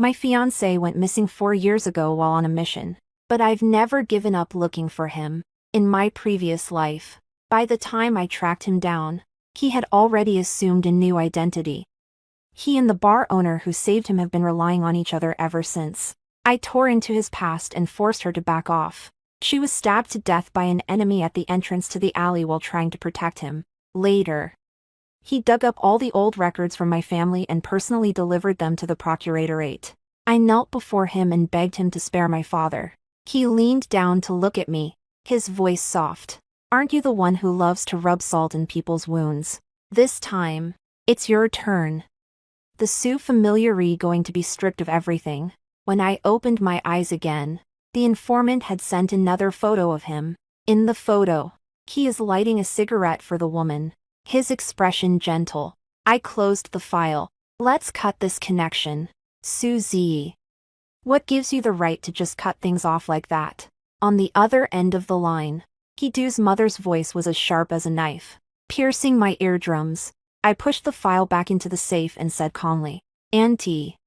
My fiancé went missing 4 years ago while on a mission. But I've never given up looking for him. In my previous life, by the time I tracked him down, he had already assumed a new identity. He and the bar owner who saved him have been relying on each other ever since. I tore into his past and forced her to back off. She was stabbed to death by an enemy at the entrance to the alley while trying to protect him. Later, he dug up all the old records from my family and personally delivered them to the procuratorate. I knelt before him and begged him to spare my father. He leaned down to look at me, his voice soft. Aren't you the one who loves to rub salt in people's wounds? This time, it's your turn. The Sioux familiarity going to be stripped of everything. When I opened my eyes again, the informant had sent another photo of him. In the photo, he is lighting a cigarette for the woman, his expression gentle. I closed the file. Let's cut this connection. Susie. What gives you the right to just cut things off like that? On the other end of the line, Kidu's mother's voice was as sharp as a knife, piercing my eardrums. I pushed the file back into the safe and said calmly, Auntie.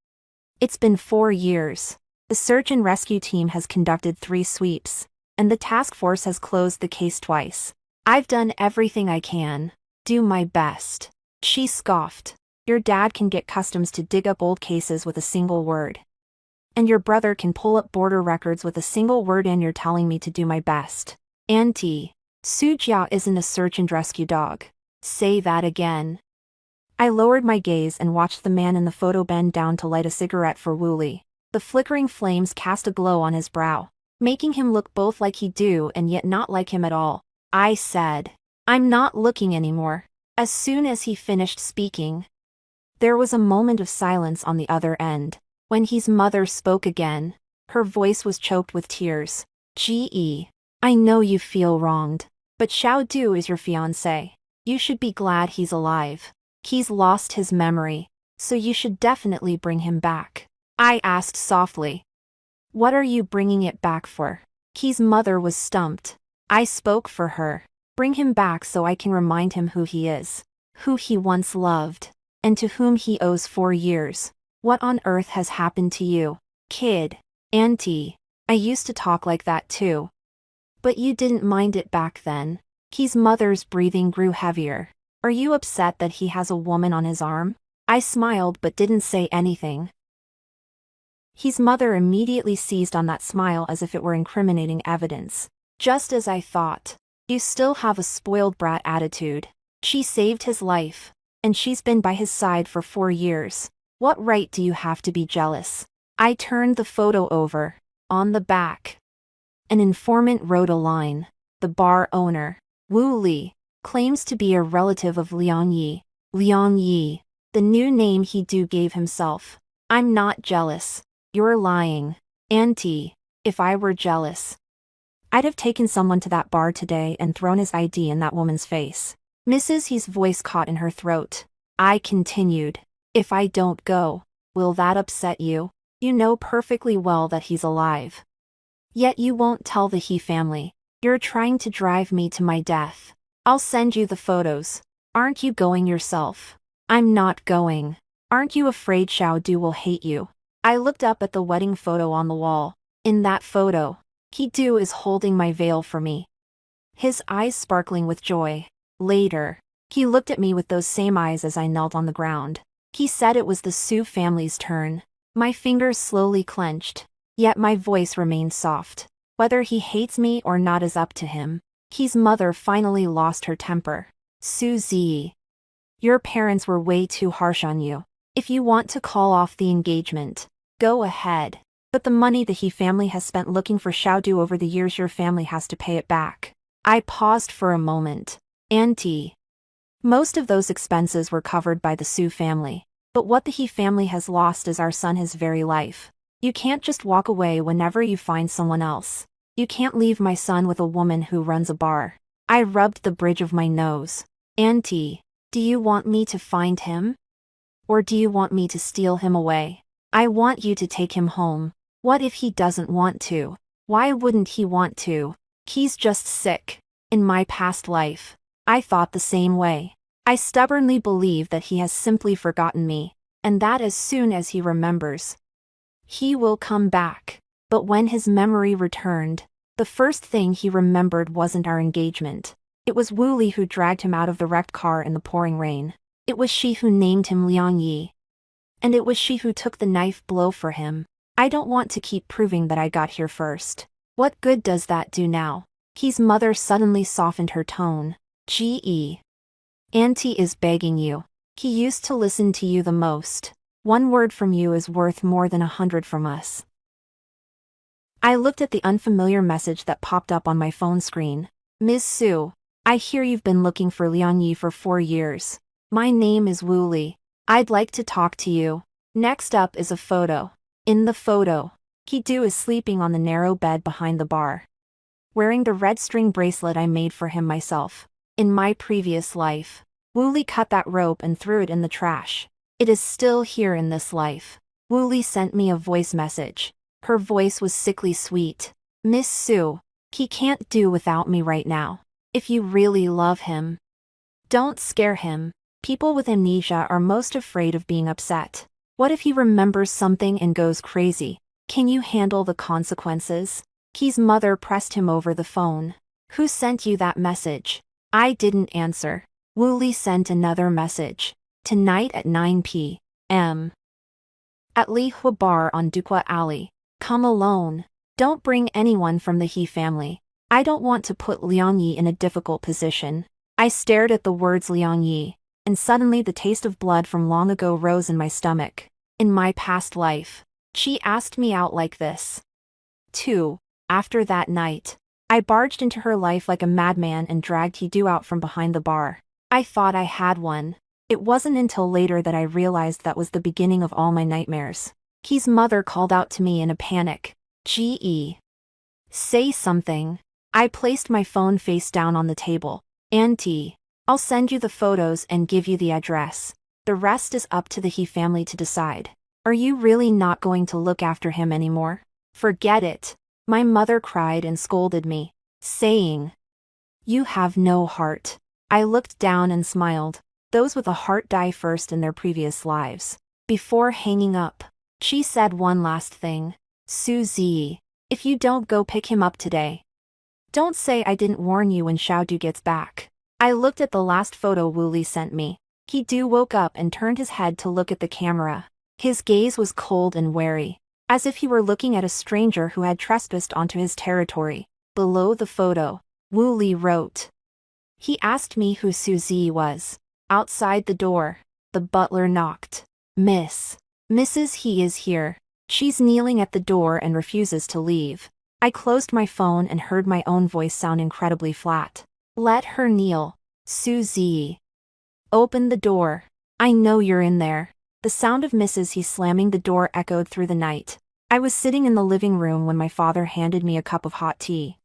It's been 4 years. The search and rescue team has conducted 3 sweeps, and the task force has closed the case twice. I've done everything I can. Do my best. She scoffed. Your dad can get customs to dig up old cases with a single word. And your brother can pull up border records with a single word, and you're telling me to do my best. Auntie, Sujia isn't a search and rescue dog. Say that again. I lowered my gaze and watched the man in the photo bend down to light a cigarette for Wooly. The flickering flames cast a glow on his brow, making him look both like he do and yet not like him at all. I said, I'm not looking anymore. As soon as he finished speaking, there was a moment of silence on the other end. When his mother spoke again, her voice was choked with tears. Ge, I know you feel wronged, but Xiao Du is your fiancé. You should be glad he's alive. He's lost his memory, so you should definitely bring him back. I asked softly. What are you bringing it back for? His mother was stumped. I spoke for her. Bring him back so I can remind him who he is, who he once loved, and to whom he owes 4 years. What on earth has happened to you, kid? Auntie, I used to talk like that too. But you didn't mind it back then. His mother's breathing grew heavier. Are you upset that he has a woman on his arm? I smiled but didn't say anything. His mother immediately seized on that smile as if it were incriminating evidence. Just as I thought. You still have a spoiled brat attitude. She saved his life, and she's been by his side for 4 years. What right do you have to be jealous? I turned the photo over. On the back, an informant wrote a line. The bar owner, Wu Li, claims to be a relative of Liang Yi. Liang Yi, the new name he gave himself. I'm not jealous. You're lying. Auntie, if I were jealous, I'd have taken someone to that bar today and thrown his ID in that woman's face. Mrs. He's voice caught in her throat. I continued. If I don't go, will that upset you? You know perfectly well that he's alive. Yet you won't tell the He family. You're trying to drive me to my death. I'll send you the photos. Aren't you going yourself? I'm not going. Aren't you afraid Xiao Du will hate you? I looked up at the wedding photo on the wall. In that photo, He Du is holding my veil for me, his eyes sparkling with joy. Later, he looked at me with those same eyes as I knelt on the ground. He said it was the Sioux family's turn. My fingers slowly clenched, yet my voice remained soft. Whether he hates me or not is up to him. His mother finally lost her temper. Susie, your parents were way too harsh on you. If you want to call off the engagement, go ahead. But the money the He family has spent looking for Xiao Du over the years, your family has to pay it back. I paused for a moment. Auntie, most of those expenses were covered by the Sioux family. But what the He family has lost is our son, his very life. You can't just walk away whenever you find someone else. You can't leave my son with a woman who runs a bar. I rubbed the bridge of my nose. Auntie, do you want me to find him? Or do you want me to steal him away? I want you to take him home. What if he doesn't want to? Why wouldn't he want to? He's just sick. In my past life, I thought the same way. I stubbornly believe that he has simply forgotten me, and that as soon as he remembers, He will come back. But when his memory returned, the first thing he remembered wasn't our engagement. It was Wu Li who dragged him out of the wrecked car in the pouring rain. It was she who named him Liang Yi. And it was she who took the knife blow for him. I don't want to keep proving that I got here first. What good does that do now? His mother suddenly softened her tone. Ge. Auntie is begging you. He used to listen to you the most. One word from you is worth more than 100 from us. I looked at the unfamiliar message that popped up on my phone screen. Ms. Su, I hear you've been looking for Liang Yi for 4 years. My name is Wu Li. I'd like to talk to you. Next up is a photo. In the photo, Ki-do is sleeping on the narrow bed behind the bar, wearing the red string bracelet I made for him myself. In my previous life, Wu Li cut that rope and threw it in the trash. It is still here in this life. Wu Li sent me a voice message. Her voice was sickly sweet. Miss Su, he can't do without me right now. If you really love him, don't scare him. People with amnesia are most afraid of being upset. What if he remembers something and goes crazy? Can you handle the consequences? Ki's mother pressed him over the phone. Who sent you that message? I didn't answer. Wu Li sent another message. Tonight at 9 p.m. at Li Hua Bar on Duqua Alley. Come alone. Don't bring anyone from the He family. I don't want to put Liang Yi in a difficult position. I stared at the words Liang Yi, and suddenly the taste of blood from long ago rose in my stomach. In my past life, she asked me out like this. 2. After that night, I barged into her life like a madman and dragged He-do out from behind the bar. I thought I had one. It wasn't until later that I realized that was the beginning of all my nightmares. Ki's mother called out to me in a panic. Ge. Say something. I placed my phone face down on the table. Auntie, I'll send you the photos and give you the address. The rest is up to the He family to decide. Are you really not going to look after him anymore? Forget it. My mother cried and scolded me, saying, you have no heart. I looked down and smiled. Those with a heart die first in their previous lives. Before hanging up, she said one last thing. Suzy, if you don't go pick him up today, don't say I didn't warn you when Xiaodu gets back. I looked at the last photo Wu Li sent me. He-do woke up and turned his head to look at the camera. His gaze was cold and wary, as if he were looking at a stranger who had trespassed onto his territory. Below the photo, Wu Li wrote. He asked me who Suzy was. Outside the door, the butler knocked. Mrs. He is here. She's kneeling at the door and refuses to leave. I closed my phone and heard my own voice sound incredibly flat. Let her kneel. Suzy. Open the door. I know you're in there. The sound of Mrs. He slamming the door echoed through the night. I was sitting in the living room when my father handed me a cup of hot tea.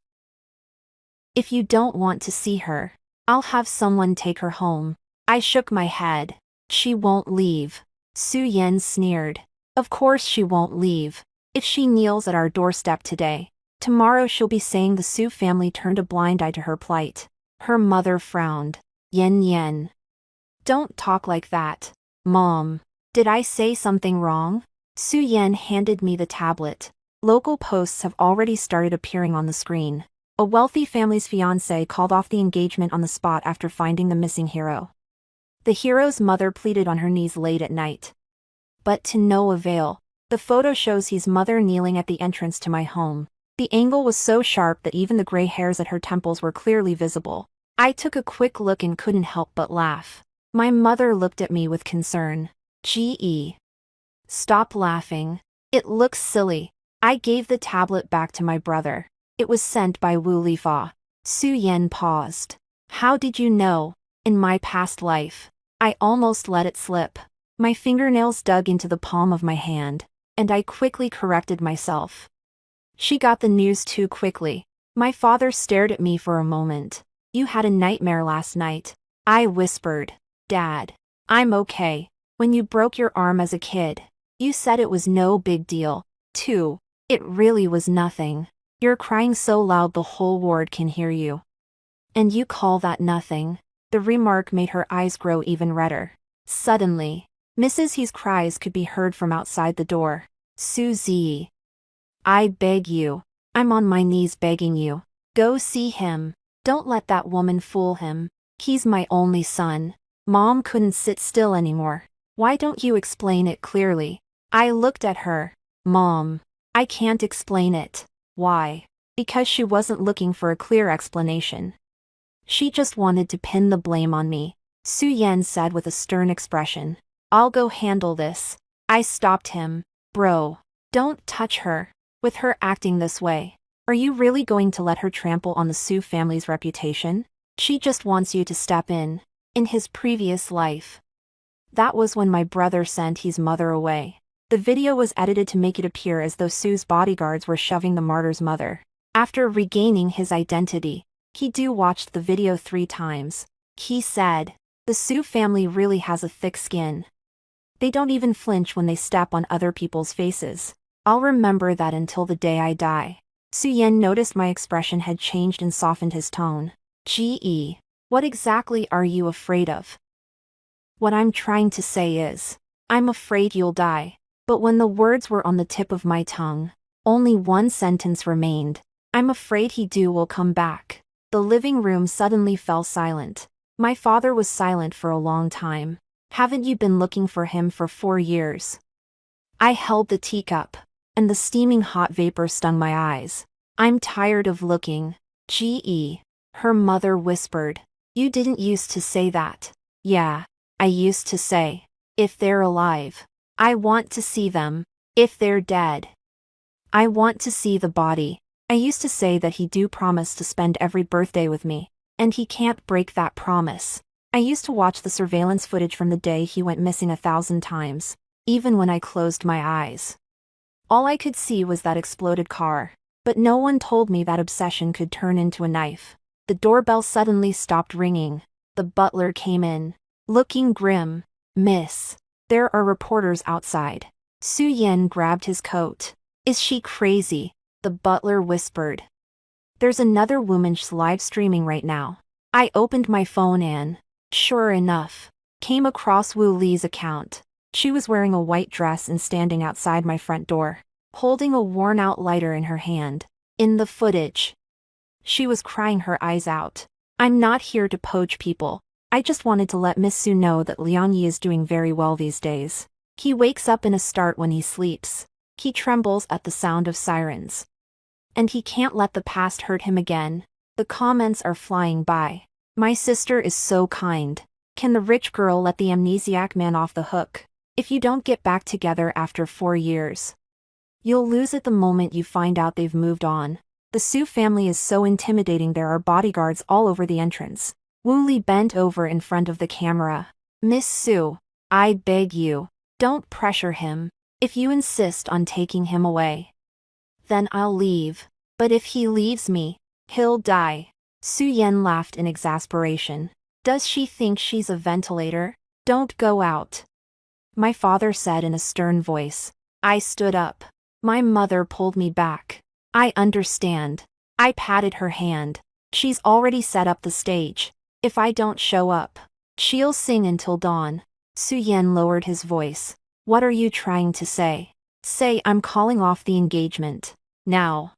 If you don't want to see her, I'll have someone take her home. I shook my head. She won't leave. Su Yan sneered. Of course she won't leave. If she kneels at our doorstep today, tomorrow she'll be saying the Su family turned a blind eye to her plight. Her mother frowned. Yan. Don't talk like that, Mom. Did I say something wrong? Su Yan handed me the tablet. Local posts have already started appearing on the screen. A wealthy family's fiancé called off the engagement on the spot after finding the missing hero. The hero's mother pleaded on her knees late at night. But to no avail. The photo shows his mother kneeling at the entrance to my home. The angle was so sharp that even the gray hairs at her temples were clearly visible. I took a quick look and couldn't help but laugh. My mother looked at me with concern. Ge. Stop laughing. It looks silly. I gave the tablet back to my brother. It was sent by Wu Li Fa. Su Yan paused. How did you know? In my past life, I almost let it slip. My fingernails dug into the palm of my hand, and I quickly corrected myself. She got the news too quickly. My father stared at me for a moment. You had a nightmare last night. I whispered. Dad, I'm okay. When you broke your arm as a kid, you said it was no big deal. 2. It really was nothing. You're crying so loud the whole ward can hear you. And you call that nothing? The remark made her eyes grow even redder. Suddenly, Mrs. He's cries could be heard from outside the door. Susie. I beg you. I'm on my knees begging you. Go see him. Don't let that woman fool him. He's my only son. Mom couldn't sit still anymore. Why don't you explain it clearly? I looked at her. Mom. I can't explain it. Why? Because she wasn't looking for a clear explanation. She just wanted to pin the blame on me, Su Yan said with a stern expression. I'll go handle this. I stopped him. Bro. Don't touch her. With her acting this way, are you really going to let her trample on the Su family's reputation? She just wants you to step in. In his previous life. That was when my brother sent his mother away. The video was edited to make it appear as though Su's bodyguards were shoving the martyr's mother. After regaining his identity, Ki-do watched the video 3 times. He said, the Su family really has a thick skin. They don't even flinch when they step on other people's faces. I'll remember that until the day I die. Su Yan noticed my expression had changed and softened his tone. Ge, what exactly are you afraid of? What I'm trying to say is, I'm afraid you'll die. But when the words were on the tip of my tongue, only one sentence remained. I'm afraid He-do will come back. The living room suddenly fell silent. My father was silent for a long time. Haven't you been looking for him for 4 years? I held the teacup, and the steaming hot vapor stung my eyes. I'm tired of looking. Ge, her mother whispered. You didn't used to say that. Yeah, I used to say. If they're alive, I want to see them. If they're dead, I want to see the body. I used to say that he do promise to spend every birthday with me, and he can't break that promise. I used to watch the surveillance footage from the day he went missing 1,000 times, even when I closed my eyes. All I could see was that exploded car, but no one told me that obsession could turn into a knife. The doorbell suddenly stopped ringing. The butler came in, looking grim. Miss, there are reporters outside. Su Yan grabbed his coat. Is she crazy? The butler whispered. There's another woman live streaming right now. I opened my phone and, sure enough, came across Wu Li's account. She was wearing a white dress and standing outside my front door, holding a worn-out lighter in her hand. In the footage, she was crying her eyes out. I'm not here to poach people. I just wanted to let Miss Su know that Liang Yi is doing very well these days. He wakes up in a start when he sleeps. He trembles at the sound of sirens. And he can't let the past hurt him again. The comments are flying by. My sister is so kind. Can the rich girl let the amnesiac man off the hook? If you don't get back together after 4 years, you'll lose it the moment you find out they've moved on. The Su family is so intimidating, there are bodyguards all over the entrance. Wu Li bent over in front of the camera. Miss Su, I beg you, don't pressure him. If you insist on taking him away, then I'll leave. But if he leaves me, he'll die. Su Yan laughed in exasperation. Does she think she's a ventilator? Don't go out, my father said in a stern voice. I stood up. My mother pulled me back. I understand. I patted her hand. She's already set up the stage. If I don't show up, she'll sing until dawn. Su Yan lowered his voice. What are you trying to say? Say I'm calling off the engagement. Now.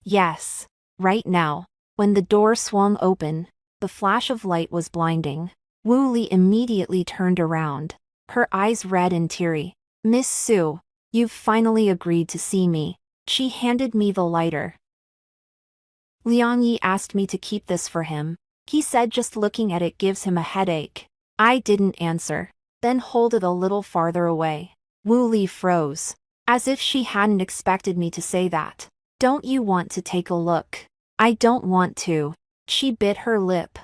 Yes. Right now. When the door swung open, the flash of light was blinding. Wu Li immediately turned around, her eyes red and teary. Miss Su, you've finally agreed to see me. She handed me the lighter. Liang Yi asked me to keep this for him. He said just looking at it gives him a headache. I didn't answer. Then hold it a little farther away. Wu Li froze, as if she hadn't expected me to say that. Don't you want to take a look? I don't want to. She bit her lip,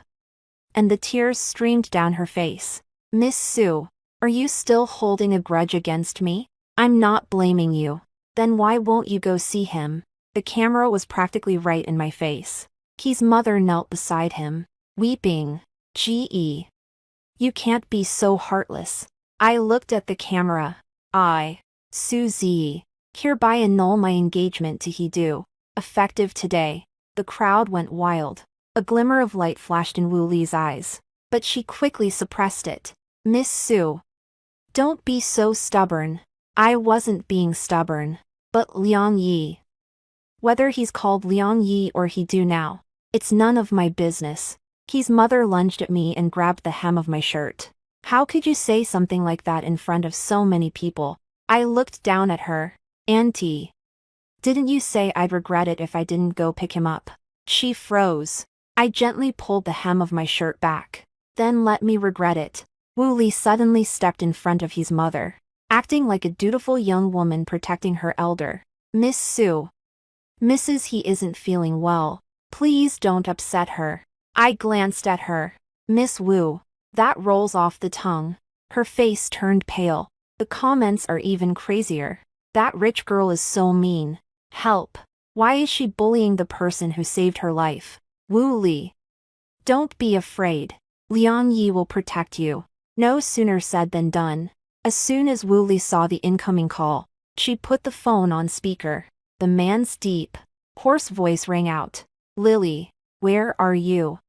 and the tears streamed down her face. Miss Su, are you still holding a grudge against me? I'm not blaming you. Then why won't you go see him? The camera was practically right in my face. His mother knelt beside him, weeping. Ge, you can't be so heartless. I looked at the camera. I, Suzy, hereby annul my engagement to He-do, effective today. The crowd went wild. A glimmer of light flashed in Wu Li's eyes, but she quickly suppressed it. Miss Su, don't be so stubborn. I wasn't being stubborn. But Liang Yi. Whether he's called Liang Yi or he do now, it's none of my business. His mother lunged at me and grabbed the hem of my shirt. How could you say something like that in front of so many people? I looked down at her. Auntie. Didn't you say I'd regret it if I didn't go pick him up? She froze. I gently pulled the hem of my shirt back. Then let me regret it. Wu Li suddenly stepped in front of his mother, acting like a dutiful young woman protecting her elder. Miss Su. Mrs. He isn't feeling well. Please don't upset her. I glanced at her. Miss Wu. That rolls off the tongue. Her face turned pale. The comments are even crazier. That rich girl is so mean. Help. Why is she bullying the person who saved her life? Wu Li. Don't be afraid. Liang Yi will protect you. No sooner said than done. As soon as Wu Li saw the incoming call, she put the phone on speaker. The man's deep, hoarse voice rang out. Lily, where are you?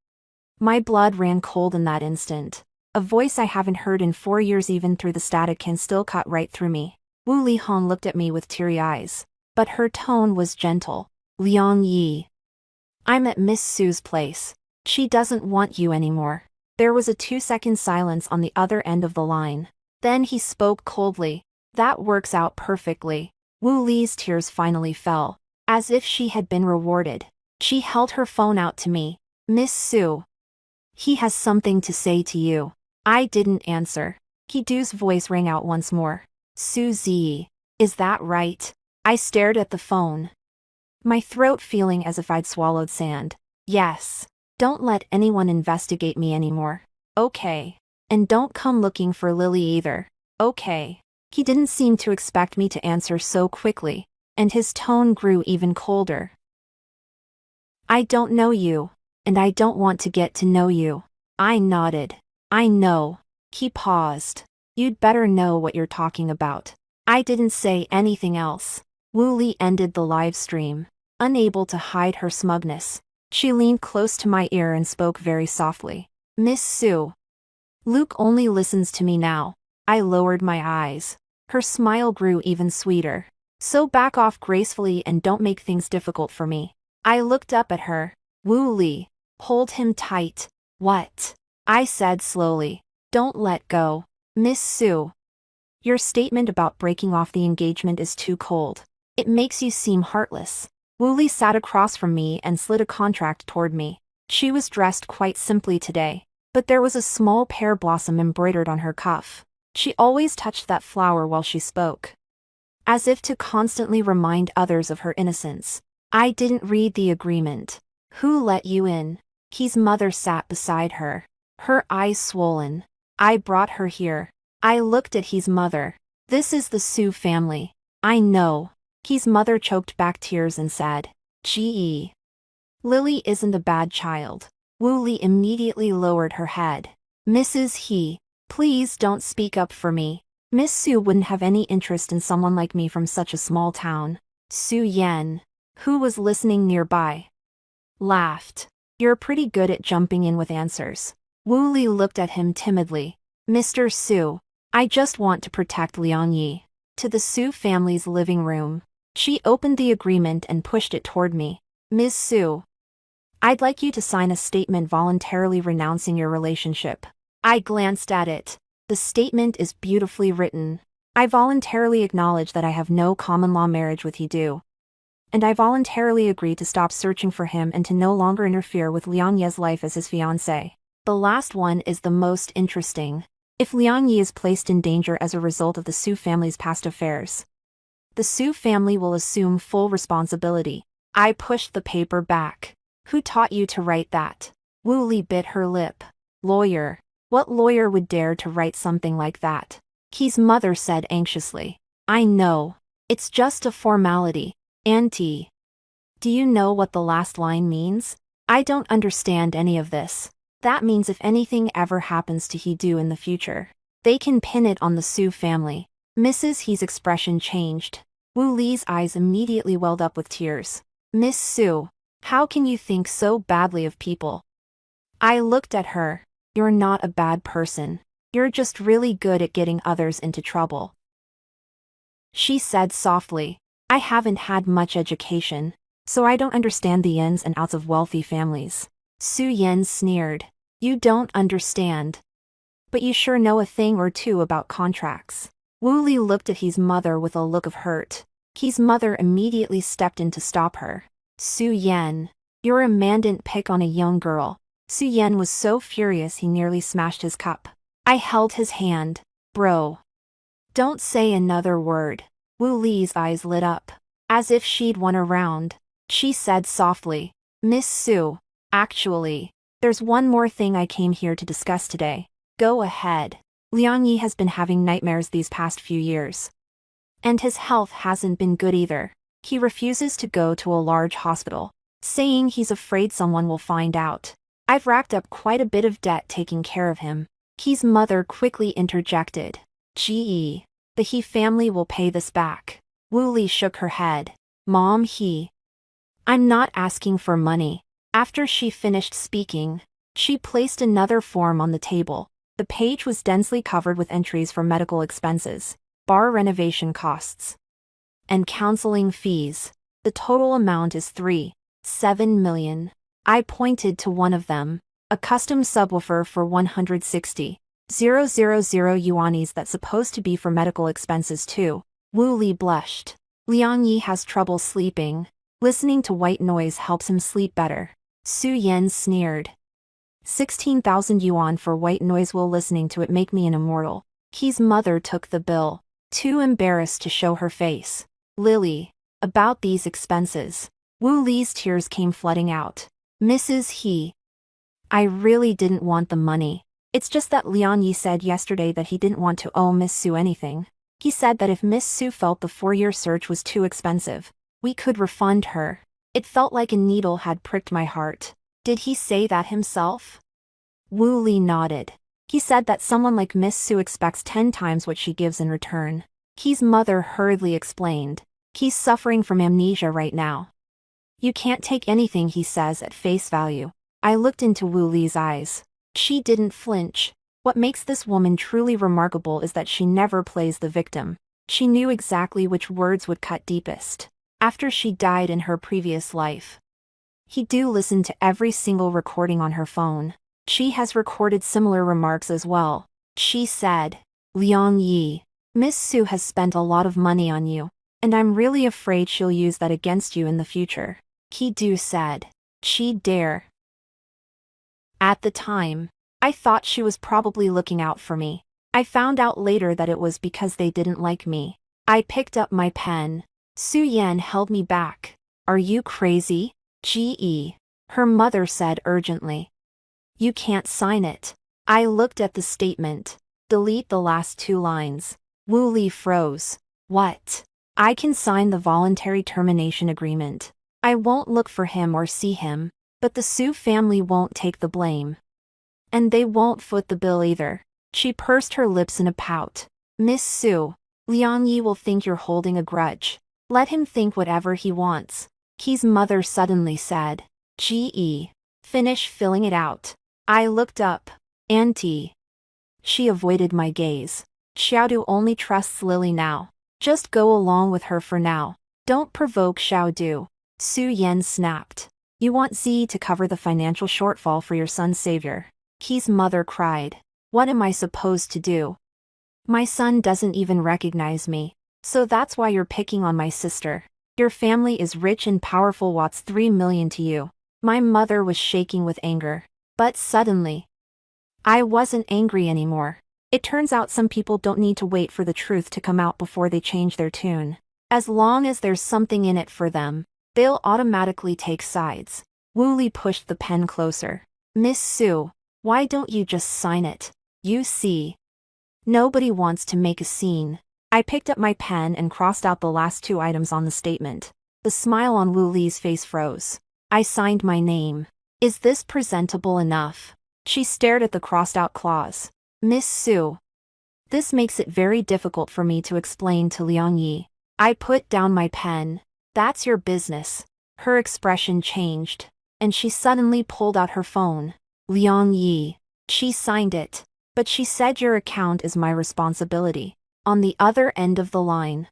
My blood ran cold in that instant. A voice I haven't heard in 4 years, even through the static, can still cut right through me. Wu Li Hong looked at me with teary eyes, but her tone was gentle. Liang Yi. I'm at Miss Su's place. She doesn't want you anymore. There was a 2-second silence on the other end of the line. Then he spoke coldly. That works out perfectly. Wu Li's tears finally fell, as if she had been rewarded. She held her phone out to me. Miss Su. He has something to say to you. I didn't answer. Kidu's voice rang out once more. Suzy. Is that right? I stared at the phone, my throat feeling as if I'd swallowed sand. Yes. Don't let anyone investigate me anymore. Okay. And don't come looking for Lily either. Okay. He didn't seem to expect me to answer so quickly, and his tone grew even colder. I don't know you, and I don't want to get to know you. I nodded. I know. He paused. You'd better know what you're talking about. I didn't say anything else. Wu Li ended the live stream, unable to hide her smugness. She leaned close to my ear and spoke very softly. Miss Su. Luke only listens to me now. I lowered my eyes. Her smile grew even sweeter. So back off gracefully and don't make things difficult for me. I looked up at her. Wu Li. Hold him tight. What? I said slowly. Don't let go. Miss Su. Your statement about breaking off the engagement is too cold. It makes you seem heartless. Wu Li sat across from me and slid a contract toward me. She was dressed quite simply today, but there was a small pear blossom embroidered on her cuff. She always touched that flower while she spoke, as if to constantly remind others of her innocence. I didn't read the agreement. Who let you in? His mother sat beside her, her eyes swollen. I brought her here. I looked at his mother. This is the Su family. I know. His mother choked back tears and said, Gee. Lily isn't a bad child. Wu Li immediately lowered her head. Mrs. He, please don't speak up for me. Miss Su wouldn't have any interest in someone like me from such a small town. Su Yan, who was listening nearby, laughed. You're pretty good at jumping in with answers. Wu Li looked at him timidly. Mr. Su, I just want to protect Liang Yi. To the Su family's living room. She opened the agreement and pushed it toward me. Ms. Su, I'd like you to sign a statement voluntarily renouncing your relationship. I glanced at it. The statement is beautifully written. I voluntarily acknowledge that I have no common law marriage with Hidu. And I voluntarily agree to stop searching for him and to no longer interfere with Liang Ye's life as his fiancé. The last one is the most interesting. If Liang Yi is placed in danger as a result of the Su family's past affairs, the Su family will assume full responsibility. I pushed the paper back. Who taught you to write that? Wu Li bit her lip. Lawyer. What lawyer would dare to write something like that? His mother said anxiously. I know. It's just a formality. Auntie. Do you know what the last line means? I don't understand any of this. That means if anything ever happens to Hidu in the future, they can pin it on the Su family. Mrs. He's expression changed. Wu Li's eyes immediately welled up with tears. Miss Su, how can you think so badly of people? I looked at her. You're not a bad person. You're just really good at getting others into trouble. she said softly. I haven't had much education, so I don't understand the ins and outs of wealthy families. Su Yan sneered. You don't understand. But you sure know a thing or two about contracts. Wu Li looked at his mother with a look of hurt. His mother immediately stepped in to stop her. Su Yan, you're a mandant pick on a young girl. Su Yan was so furious he nearly smashed his cup. I held his hand. Bro. Don't say another word. Wu Li's eyes lit up. As if she'd won a round. She said softly. Miss Su, actually, there's one more thing I came here to discuss today. Go ahead. Liang Yi has been having nightmares these past few years. And his health hasn't been good either. He refuses to go to a large hospital, saying he's afraid someone will find out. I've racked up quite a bit of debt taking care of him. His mother quickly interjected. Gee, the He family will pay this back. Wu Li shook her head. Mom, I'm not asking for money. After she finished speaking, she placed another form on the table. The page was densely covered with entries for medical expenses, bar renovation costs, and counseling fees. The total amount is 7 million. I pointed to one of them, a custom subwoofer for 160,000 yuanis that's supposed to be for medical expenses too. Wu Li blushed. Liang Yi has trouble sleeping. Listening to white noise helps him sleep better. Su Yan sneered. 16,000 yuan for white noise. Will listening to it make me an immortal? His mother took the bill, too embarrassed to show her face. Lily, about these expenses. Wu Li's tears came flooding out. Mrs. He. I really didn't want the money. It's just that Liang Yi said yesterday that he didn't want to owe Miss Su anything. He said that if Miss Su felt the 4-year search was too expensive, we could refund her. It felt like a needle had pricked my heart. Did he say that himself? Wu Li nodded. He said that someone like Miss Su expects 10 times what she gives in return. His mother hurriedly explained. He's suffering from amnesia right now. You can't take anything he says at face value. I looked into Wu Li's eyes. She didn't flinch. What makes this woman truly remarkable is that she never plays the victim. She knew exactly which words would cut deepest. After she died in her previous life, he do listen to every single recording on her phone. She has recorded similar remarks as well. She said, Liang Yi, Miss Su has spent a lot of money on you, and I'm really afraid she'll use that against you in the future. He do said, she'd dare. At the time, I thought she was probably looking out for me. I found out later that it was because they didn't like me. I picked up my pen. Su Yan held me back. Are you crazy? Ge. Her mother said urgently. You can't sign it. I looked at the statement. Delete the last 2 lines. Wu Li froze. What? I can sign the voluntary termination agreement. I won't look for him or see him, but the Su family won't take the blame. And they won't foot the bill either. She pursed her lips in a pout. Miss Su, Liang Yi will think you're holding a grudge. Let him think whatever he wants. His mother suddenly said. Ge. Finish filling it out. I looked up. Auntie. She avoided my gaze. Xiaodu only trusts Lily now. Just go along with her for now. Don't provoke Xiaodu. Su Yan snapped. You want Z to cover the financial shortfall for your son's savior. His mother cried. What am I supposed to do? My son doesn't even recognize me. So that's why you're picking on my sister. Your family is rich and powerful. What's 3 million to you? My mother was shaking with anger. But suddenly, I wasn't angry anymore. It turns out some people don't need to wait for the truth to come out before they change their tune. As long as there's something in it for them, they'll automatically take sides. Wu Li pushed the pen closer. Miss Su, why don't you just sign it? You see. Nobody wants to make a scene. I picked up my pen and crossed out the last 2 items on the statement. The smile on Wu Li's face froze. I signed my name. Is this presentable enough? She stared at the crossed-out clause. Miss Su. This makes it very difficult for me to explain to Liang Yi. I put down my pen. That's your business. Her expression changed, and she suddenly pulled out her phone. Liang Yi. She signed it, but she said your account is my responsibility. On the other end of the line,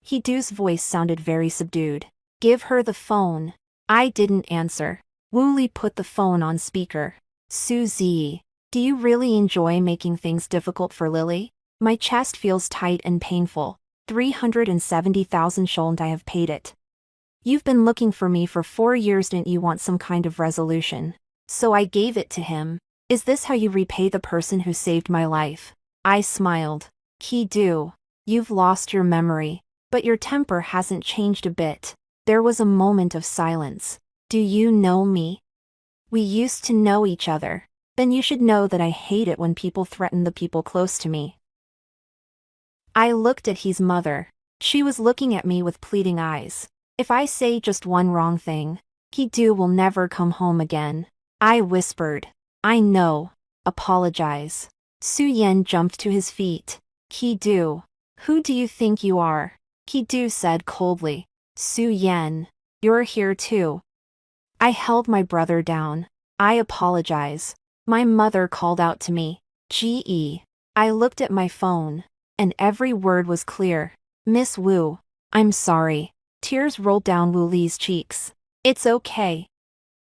He-Du's voice sounded very subdued. Give her the phone. I didn't answer. Wu Li put the phone on speaker. Suzy, do you really enjoy making things difficult for Lily? My chest feels tight and painful. 370,000 Sholnd, I have paid it. You've been looking for me for 4 years, didn't you want some kind of resolution? So I gave it to him. Is this how you repay the person who saved my life? I smiled. He-Du, you've lost your memory, but your temper hasn't changed a bit. There was a moment of silence. Do you know me? We used to know each other. Then you should know that I hate it when people threaten the people close to me. I looked at his mother. She was looking at me with pleading eyes. If I say just one wrong thing, He-Du will never come home again. I whispered. I know. Apologize. Su Yan jumped to his feet. He-Du, who do you think you are? He-Du said coldly. Su Yan, you're here too. I held my brother down. I apologize. My mother called out to me. Ge. I looked at my phone, and every word was clear. Miss Wu, I'm sorry. Tears rolled down Wu Li's cheeks. It's okay.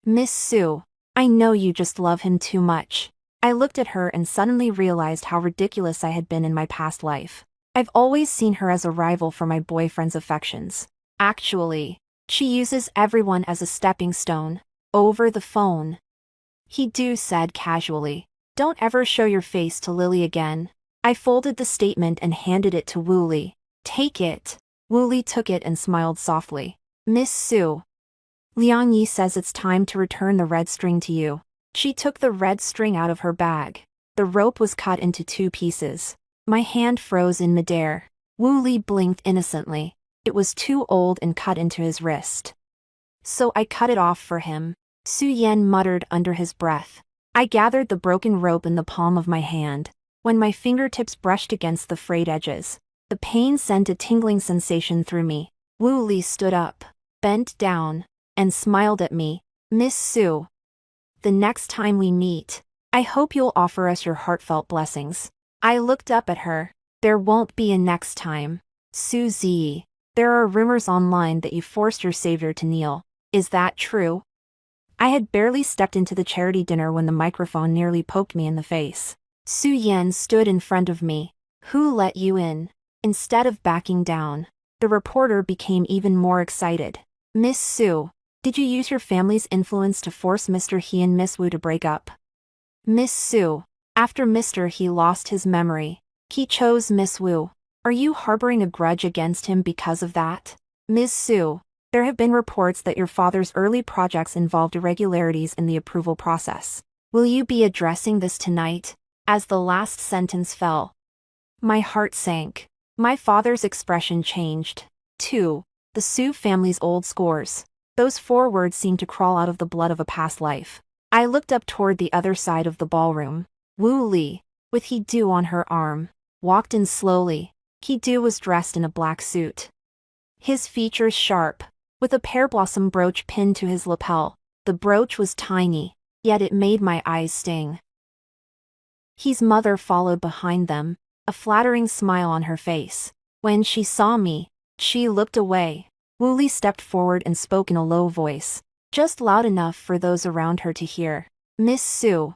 Miss Su, I know you just love him too much. I looked at her and suddenly realized how ridiculous I had been in my past life. I've always seen her as a rival for my boyfriend's affections. Actually, she uses everyone as a stepping stone. Over the phone. He-Du said casually. Don't ever show your face to Lily again. I folded the statement and handed it to Wu Li. Take it. Wu Li took it and smiled softly. Miss Su. Liang Yi says it's time to return the red string to you. She took the red string out of her bag. The rope was cut into 2 pieces. My hand froze in midair. Wu Li blinked innocently. It was too old and cut into his wrist. So I cut it off for him. Su Yan muttered under his breath. I gathered the broken rope in the palm of my hand. When my fingertips brushed against the frayed edges, the pain sent a tingling sensation through me. Wu Li stood up, bent down, and smiled at me. Miss Su. The next time we meet, I hope you'll offer us your heartfelt blessings. I looked up at her. There won't be a next time. Suzy, there are rumors online that you forced your savior to kneel. Is that true? I had barely stepped into the charity dinner when the microphone nearly poked me in the face. Su Yan stood in front of me. Who let you in? Instead of backing down, the reporter became even more excited. Miss Su, did you use your family's influence to force Mr. He and Miss Wu to break up? Miss Su, after Mr. He lost his memory, he chose Miss Wu. Are you harboring a grudge against him because of that? Miss Su, there have been reports that your father's early projects involved irregularities in the approval process. Will you be addressing this tonight? As the last sentence fell, my heart sank. My father's expression changed. 2. The Su family's old scores. Those 4 words seemed to crawl out of the blood of a past life. I looked up toward the other side of the ballroom. Wu Li, with He-Du on her arm, walked in slowly. He-Du was dressed in a black suit. His features sharp, with a pear blossom brooch pinned to his lapel. The brooch was tiny, yet it made my eyes sting. His mother followed behind them, a flattering smile on her face. When she saw me, she looked away. Wu Li stepped forward and spoke in a low voice, just loud enough for those around her to hear. Miss Su,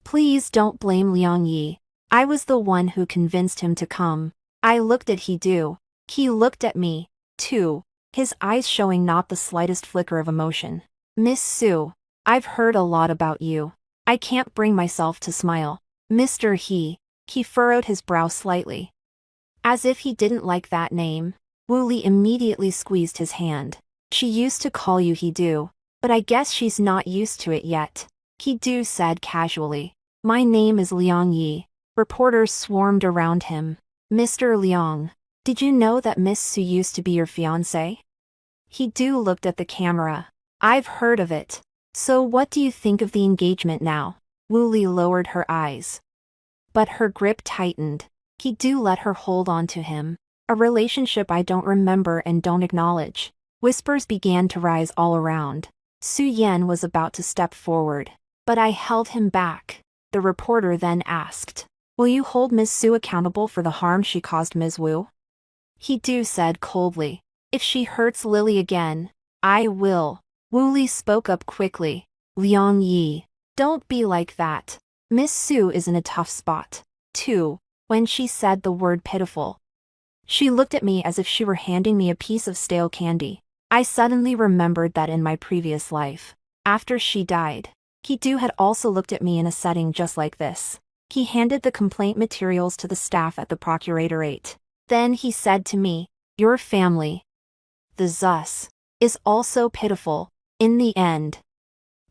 please don't blame Liang Yi. I was the one who convinced him to come. I looked at He-Du. He looked at me, too, his eyes showing not the slightest flicker of emotion. Miss Su, I've heard a lot about you. I can't bring myself to smile. Mr. He furrowed his brow slightly. As if he didn't like that name, Wu Li immediately squeezed his hand. She used to call you He-Du, but I guess she's not used to it yet. He-Du said casually. My name is Liang Yi. Reporters swarmed around him. Mr. Liang, did you know that Miss Su used to be your fiancé? He-Du looked at the camera. I've heard of it. So what do you think of the engagement now? Wu Li lowered her eyes. But her grip tightened. He-Du let her hold on to him. A relationship I don't remember and don't acknowledge. Whispers began to rise all around. Su Yan was about to step forward, but I held him back. The reporter then asked, will you hold Ms. Su accountable for the harm she caused Ms. Wu? He said coldly. If she hurts Lily again, I will. Wu Li spoke up quickly. Liang Yi, don't be like that. Miss Su is in a tough spot, too. When she said the word pitiful, she looked at me as if she were handing me a piece of stale candy. I suddenly remembered that in my previous life, after she died, He had also looked at me in a setting just like this. He handed the complaint materials to the staff at the procuratorate. Then he said to me, "Your family, the Zus, is also pitiful." In the end,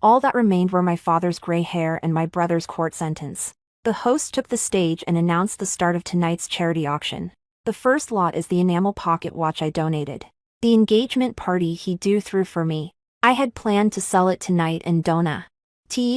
all that remained were my father's gray hair and my brother's court sentence. The host took the stage and announced the start of tonight's charity auction. The first lot is the enamel pocket watch I donated. The engagement party he threw for me. I had planned to sell it tonight and donate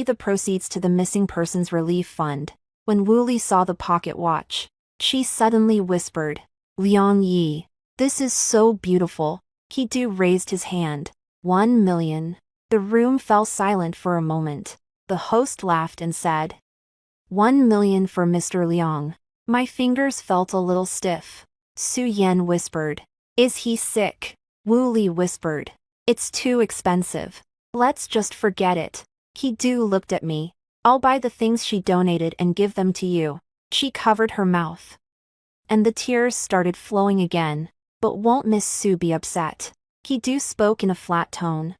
the proceeds to the Missing Persons Relief Fund. When Wu Li saw the pocket watch, she suddenly whispered, "Liang Yi, this is so beautiful." He raised his hand. 1 million. The room fell silent for a moment. The host laughed and said, 1 million for Mr. Liang. My fingers felt a little stiff. Su Yan whispered, "Is he sick?" Wu Li whispered, "It's too expensive. Let's just forget it." He looked at me. "I'll buy the things she donated and give them to you." She covered her mouth, and the tears started flowing again. "But won't Miss Su be upset?" He spoke in a flat tone.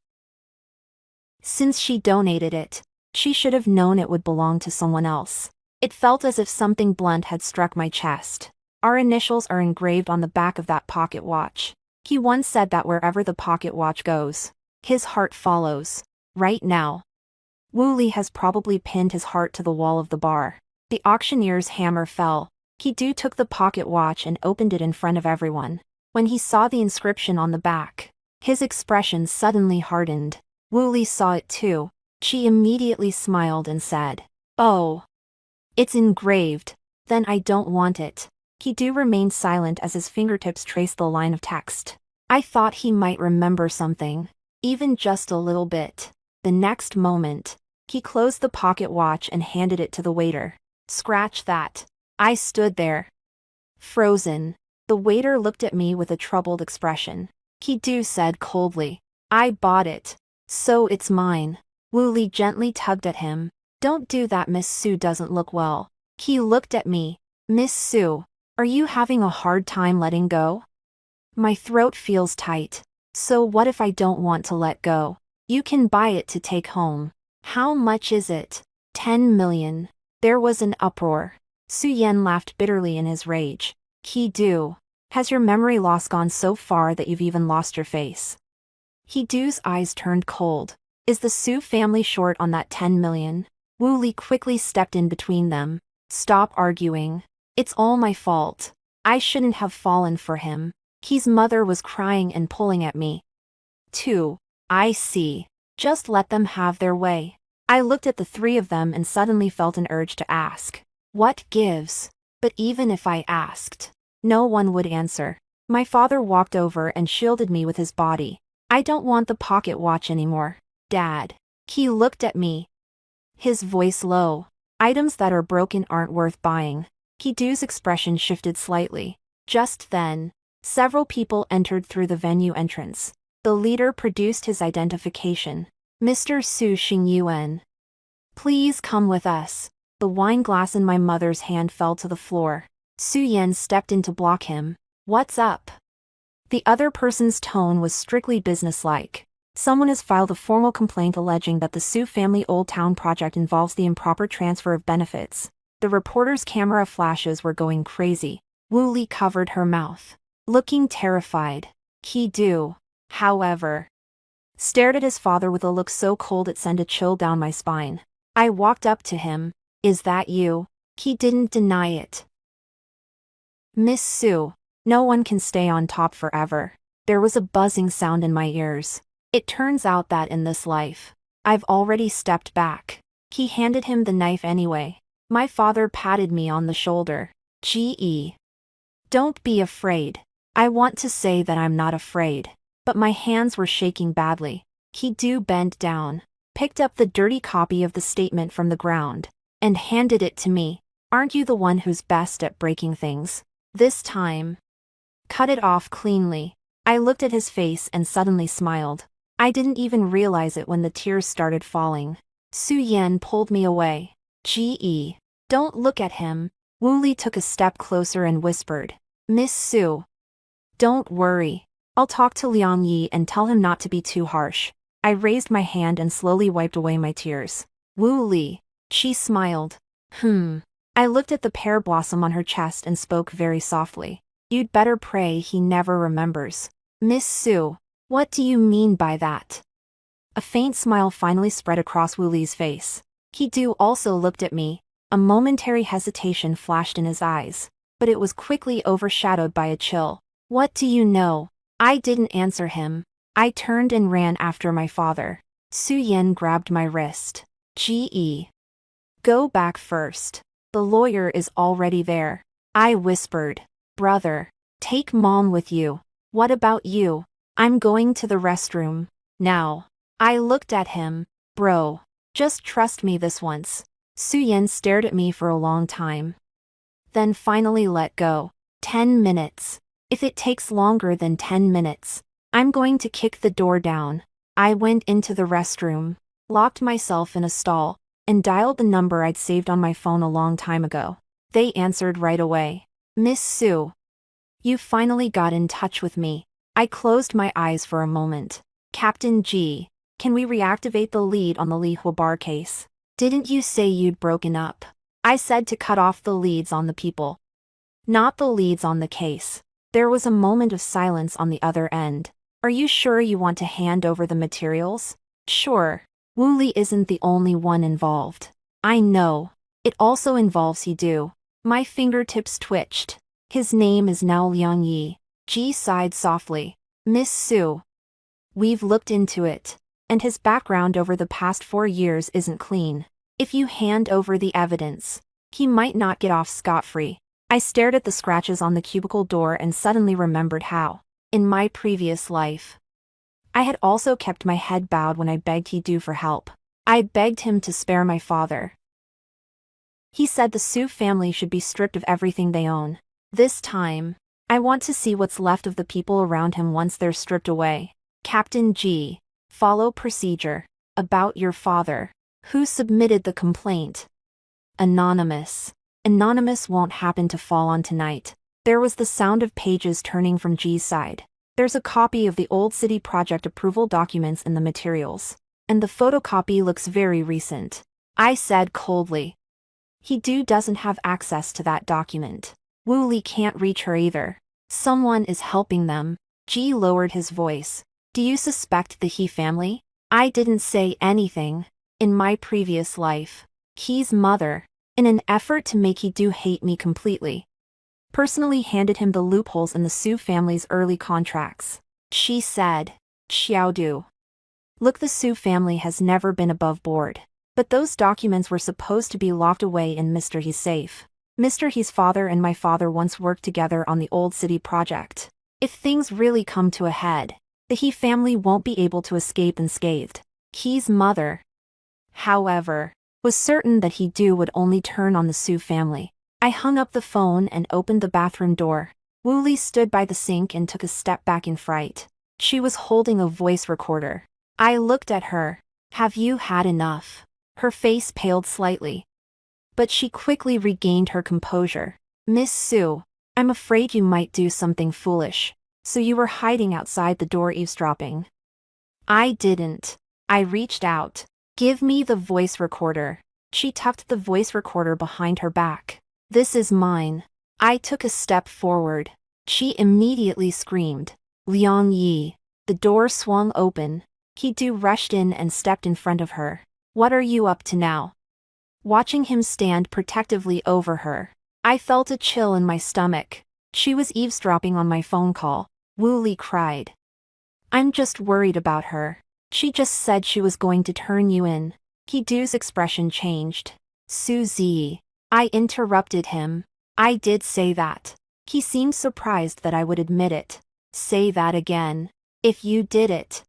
"Since she donated it, she should have known it would belong to someone else." It felt as if something blunt had struck my chest. "Our initials are engraved on the back of that pocket watch." He once said that wherever the pocket watch goes, his heart follows. Right now, Wu Li has probably pinned his heart to the wall of the bar. The auctioneer's hammer fell. He took the pocket watch and opened it in front of everyone. When he saw the inscription on the back, his expression suddenly hardened. Wu Li saw it too. She immediately smiled and said, "Oh, it's engraved. Then I don't want it." He remained silent as his fingertips traced the line of text. I thought he might remember something, even just a little bit. The next moment, he closed the pocket watch and handed it to the waiter. "Scratch that." I stood there, frozen. The waiter looked at me with a troubled expression. He said coldly, "I bought it, so it's mine." Wu Li gently tugged at him. "Don't do that, Miss Su doesn't look well." He looked at me. "Miss Su, are you having a hard time letting go?" "My throat feels tight." "So what if I don't want to let go?" "You can buy it to take home." "How much is it?" 10 million. There was an uproar. Su Yan laughed bitterly in his rage. Has your memory loss gone so far that you've even lost your face?" He eyes turned cold. "Is the Su family short on that 10 million? Wu Li quickly stepped in between them. "Stop arguing. It's all my fault. I shouldn't have fallen for him." His mother was crying and pulling at me. I see. Just let them have their way." I looked at the three of them and suddenly felt an urge to ask, "What gives?" But even if I asked, no one would answer. My father walked over and shielded me with his body. "I don't want the pocket watch anymore, Dad." He looked at me, his voice low. "Items that are broken aren't worth buying." Kidu's expression shifted slightly. Just then, several people entered through the venue entrance. The leader produced his identification. "Mr. Su Xingyuan, please come with us." The wine glass in my mother's hand fell to the floor. Su Yan stepped in to block him. "What's up?" The other person's tone was strictly businesslike. "Someone has filed a formal complaint alleging that the Su family Old Town project involves the improper transfer of benefits." The reporter's camera flashes were going crazy. Wu Li covered her mouth, looking terrified. Kidu, however, stared at his father with a look so cold it sent a chill down my spine. I walked up to him. "Is that you?" He didn't deny it. "Miss Su, no one can stay on top forever." There was a buzzing sound in my ears. It turns out that in this life, I've already stepped back. He handed him the knife anyway. My father patted me on the shoulder. "Ge. Don't be afraid." I want to say that I'm not afraid, but my hands were shaking badly. He bent down, picked up the dirty copy of the statement from the ground, and handed it to me. "Aren't you the one who's best at breaking things?" This time, Cut it off cleanly. I looked at his face and suddenly smiled. I didn't even realize it when the tears started falling. Su Yan pulled me away. "Ge, don't look at him." Wu Li took a step closer and whispered, "Miss Su, don't worry. I'll talk to Liang Yi and tell him not to be too harsh." I raised my hand and slowly wiped away my tears. "Wu Li." She smiled. I looked at the pear blossom on her chest and spoke very softly. "You'd better pray he never remembers." "Miss Su, what do you mean by that?" A faint smile finally spread across Wu Li's face. He also looked at me. A momentary hesitation flashed in his eyes, but it was quickly overshadowed by a chill. "What do you know?" I didn't answer him. I turned and ran after my father. Su Yan grabbed my wrist. "Ge, go back first. The lawyer is already there." I whispered, "Brother, take mom with you." "What about you?" "I'm going to the restroom now." I looked at him. "Bro, just trust me this once." Su Yan stared at me for a long time. Then finally let go. 10 minutes. If it takes longer than 10 minutes, I'm going to kick the door down. I went into the restroom, locked myself in a stall, and dialed the number I'd saved on my phone a long time ago. They answered right away. "Miss Su, you finally got in touch with me." I closed my eyes for a moment. "Captain G, can we reactivate the lead on the Li Huabar case?" "Didn't you say you'd broken up?" I said to cut off the leads on the people, not the leads on the case. There was a moment of silence on the other end. "Are you sure you want to hand over the materials?" "Sure. Wu Li isn't the only one involved." "I know. It also involves He. My fingertips twitched. "His name is now Liang Yi." Ji sighed softly. "Miss Su, we've looked into it, and his background over the past 4 years isn't clean. If you hand over the evidence, he might not get off scot-free." I stared at the scratches on the cubicle door and suddenly remembered how, in my previous life, I had also kept my head bowed when I begged He for help. I begged him to spare my father. He said the Su family should be stripped of everything they own. This time, I want to see what's left of the people around him once they're stripped away. "Captain G, follow procedure. About your father. Who submitted the complaint?" "Anonymous." "Anonymous won't happen to fall on tonight." There was the sound of pages turning from G's side. "There's a copy of the old city project approval documents in the materials, and the photocopy looks very recent." I said coldly. He doesn't have access to that document. Wu Li can't reach her either. Someone is helping them. G lowered his voice. "Do you suspect the He family?" I didn't say anything. In my previous life, He's mother, in an effort to make He hate me completely, personally handed him the loopholes in the Su family's early contracts. She said, "Xiaodu, look, the Su family has never been above board. But those documents were supposed to be locked away in Mr. He's safe. Mr. He's father and my father once worked together on the old city project. If things really come to a head, the He family won't be able to escape unscathed." He's mother, however, was certain that He would only turn on the Su family. I hung up the phone and opened the bathroom door. Wu Li stood by the sink and took a step back in fright. She was holding a voice recorder. I looked at her. "Have you had enough?" Her face paled slightly, but she quickly regained her composure. "Miss Su, I'm afraid you might do something foolish. So you were hiding outside the door eavesdropping?" I didn't. I reached out. "Give me the voice recorder." She tucked the voice recorder behind her back. "This is mine." I took a step forward. She immediately screamed, "Liang Yi." The door swung open. He rushed in and stepped in front of her. "What are you up to now?" Watching him stand protectively over her, I felt a chill in my stomach. She was eavesdropping on my phone call. Wu Li cried. "I'm just worried about her. She just said she was going to turn you in." He-Du's expression changed. "Suzy." I interrupted him. "I did say that." He seemed surprised that I would admit it. "Say that again. If you did it,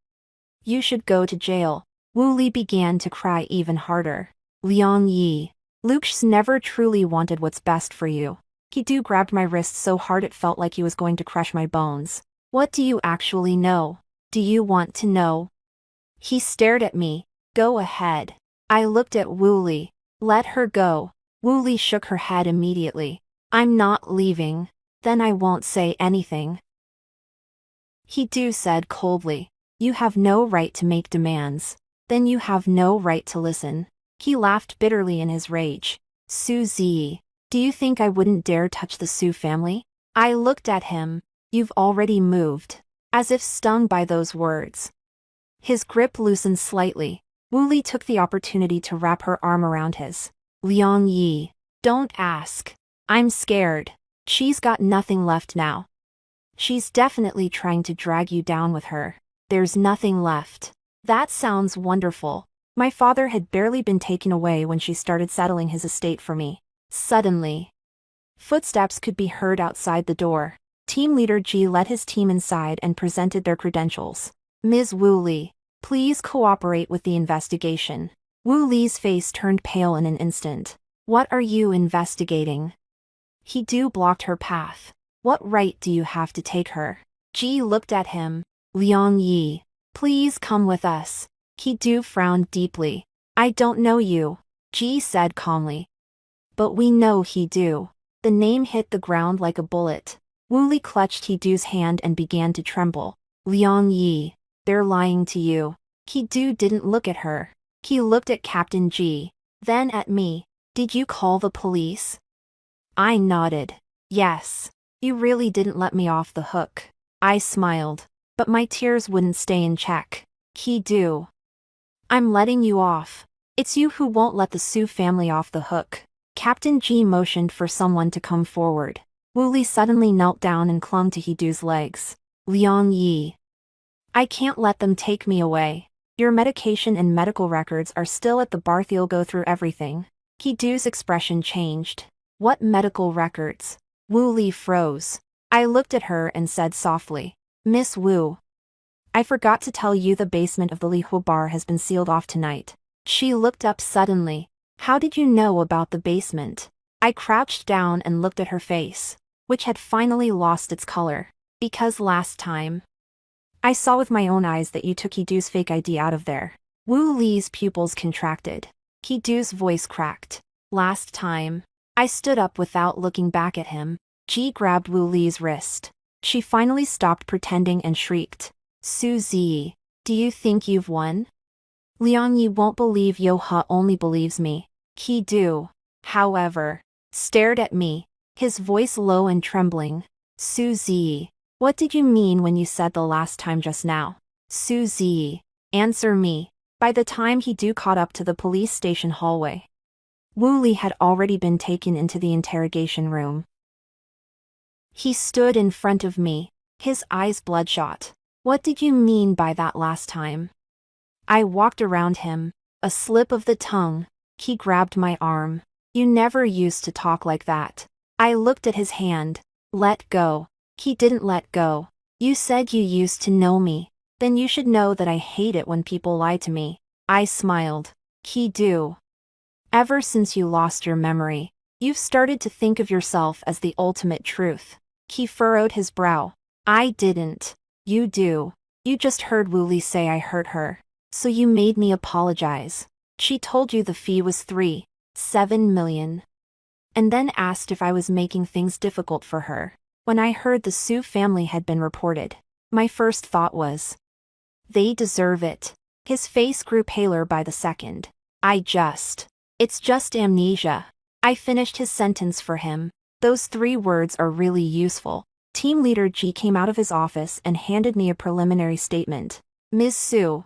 you should go to jail." Wu Li began to cry even harder. "Liang Yi, Luke's never truly wanted what's best for you. Ki-do grabbed my wrist so hard it felt like he was going to crush my bones. What do you actually know? Do you want to know? He stared at me. Go ahead. I looked at Wooly. Let her go. Wooly shook her head immediately. I'm not leaving. Then I won't say anything. Ki-do said coldly. You have no right to make demands. Then you have no right to listen. He laughed bitterly in his rage. Suzy, do you think I wouldn't dare touch the Su family? I looked at him. You've already moved. As if stung by those words. His grip loosened slightly. Wooly took the opportunity to wrap her arm around his. Liang Yi, don't ask. I'm scared. She's got nothing left now. She's definitely trying to drag you down with her. There's nothing left. That sounds wonderful. My father had barely been taken away when she started settling his estate for me. Suddenly, footsteps could be heard outside the door. Team leader Ji led his team inside and presented their credentials. Ms. Wu Li, please cooperate with the investigation. Wu Li's face turned pale in an instant. What are you investigating? Ki-do blocked her path. What right do you have to take her? Ji looked at him. Liang Yi, please come with us. Ki-do frowned deeply. I don't know you, Ji said calmly. But we know Ki-do. The name hit the ground like a bullet. Wu Li clutched Ki-do's hand and began to tremble. Liang Yi, they're lying to you. Ki-do didn't look at her. He looked at Captain Ji, then at me. Did you call the police? I nodded. Yes. You really didn't let me off the hook. I smiled. But my tears wouldn't stay in check. Ki-do. I'm letting you off. It's you who won't let the Su family off the hook. Captain Ji motioned for someone to come forward. Wu Li suddenly knelt down and clung to Ki-do's legs. Liang Yi. I can't let them take me away. Your medication and medical records are still at the bar. You'll go through everything. Ki-do's expression changed. What medical records? Wu Li froze. I looked at her and said softly. Miss Wu. I forgot to tell you the basement of the Lihua bar has been sealed off tonight. She looked up suddenly. How did you know about the basement? I crouched down and looked at her face, which had finally lost its color. Because last time, I saw with my own eyes that you took Ki-do's fake ID out of there. Wu Li's pupils contracted. Ki-do's voice cracked. Last time. I stood up without looking back at him. Ji grabbed Wu Li's wrist. She finally stopped pretending and shrieked. Suzy, do you think you've won? Liang Yi won't believe Yo-ha only believes me. Ki-do, however, stared at me, his voice low and trembling. Suzy, what did you mean when you said the last time just now? Suzy, answer me. By the time Ki-do caught up to the police station hallway, Wu Li had already been taken into the interrogation room. He stood in front of me, his eyes bloodshot. What did you mean by that last time? I walked around him, a slip of the tongue. He grabbed my arm. You never used to talk like that. I looked at his hand. Let go. He didn't let go. You said you used to know me. Then you should know that I hate it when people lie to me. I smiled. Ki-do. Ever since you lost your memory, you've started to think of yourself as the ultimate truth. He furrowed his brow. I didn't. You do. You just heard Wu Li say I hurt her. So you made me apologize. She told you the fee was 3.7 million. And then asked if I was making things difficult for her. When I heard the Su family had been reported, my first thought was, they deserve it. His face grew paler by the second. It's just amnesia. I finished his sentence for him. Those 3 words are really useful. Team leader Ji came out of his office and handed me a preliminary statement. Ms. Su,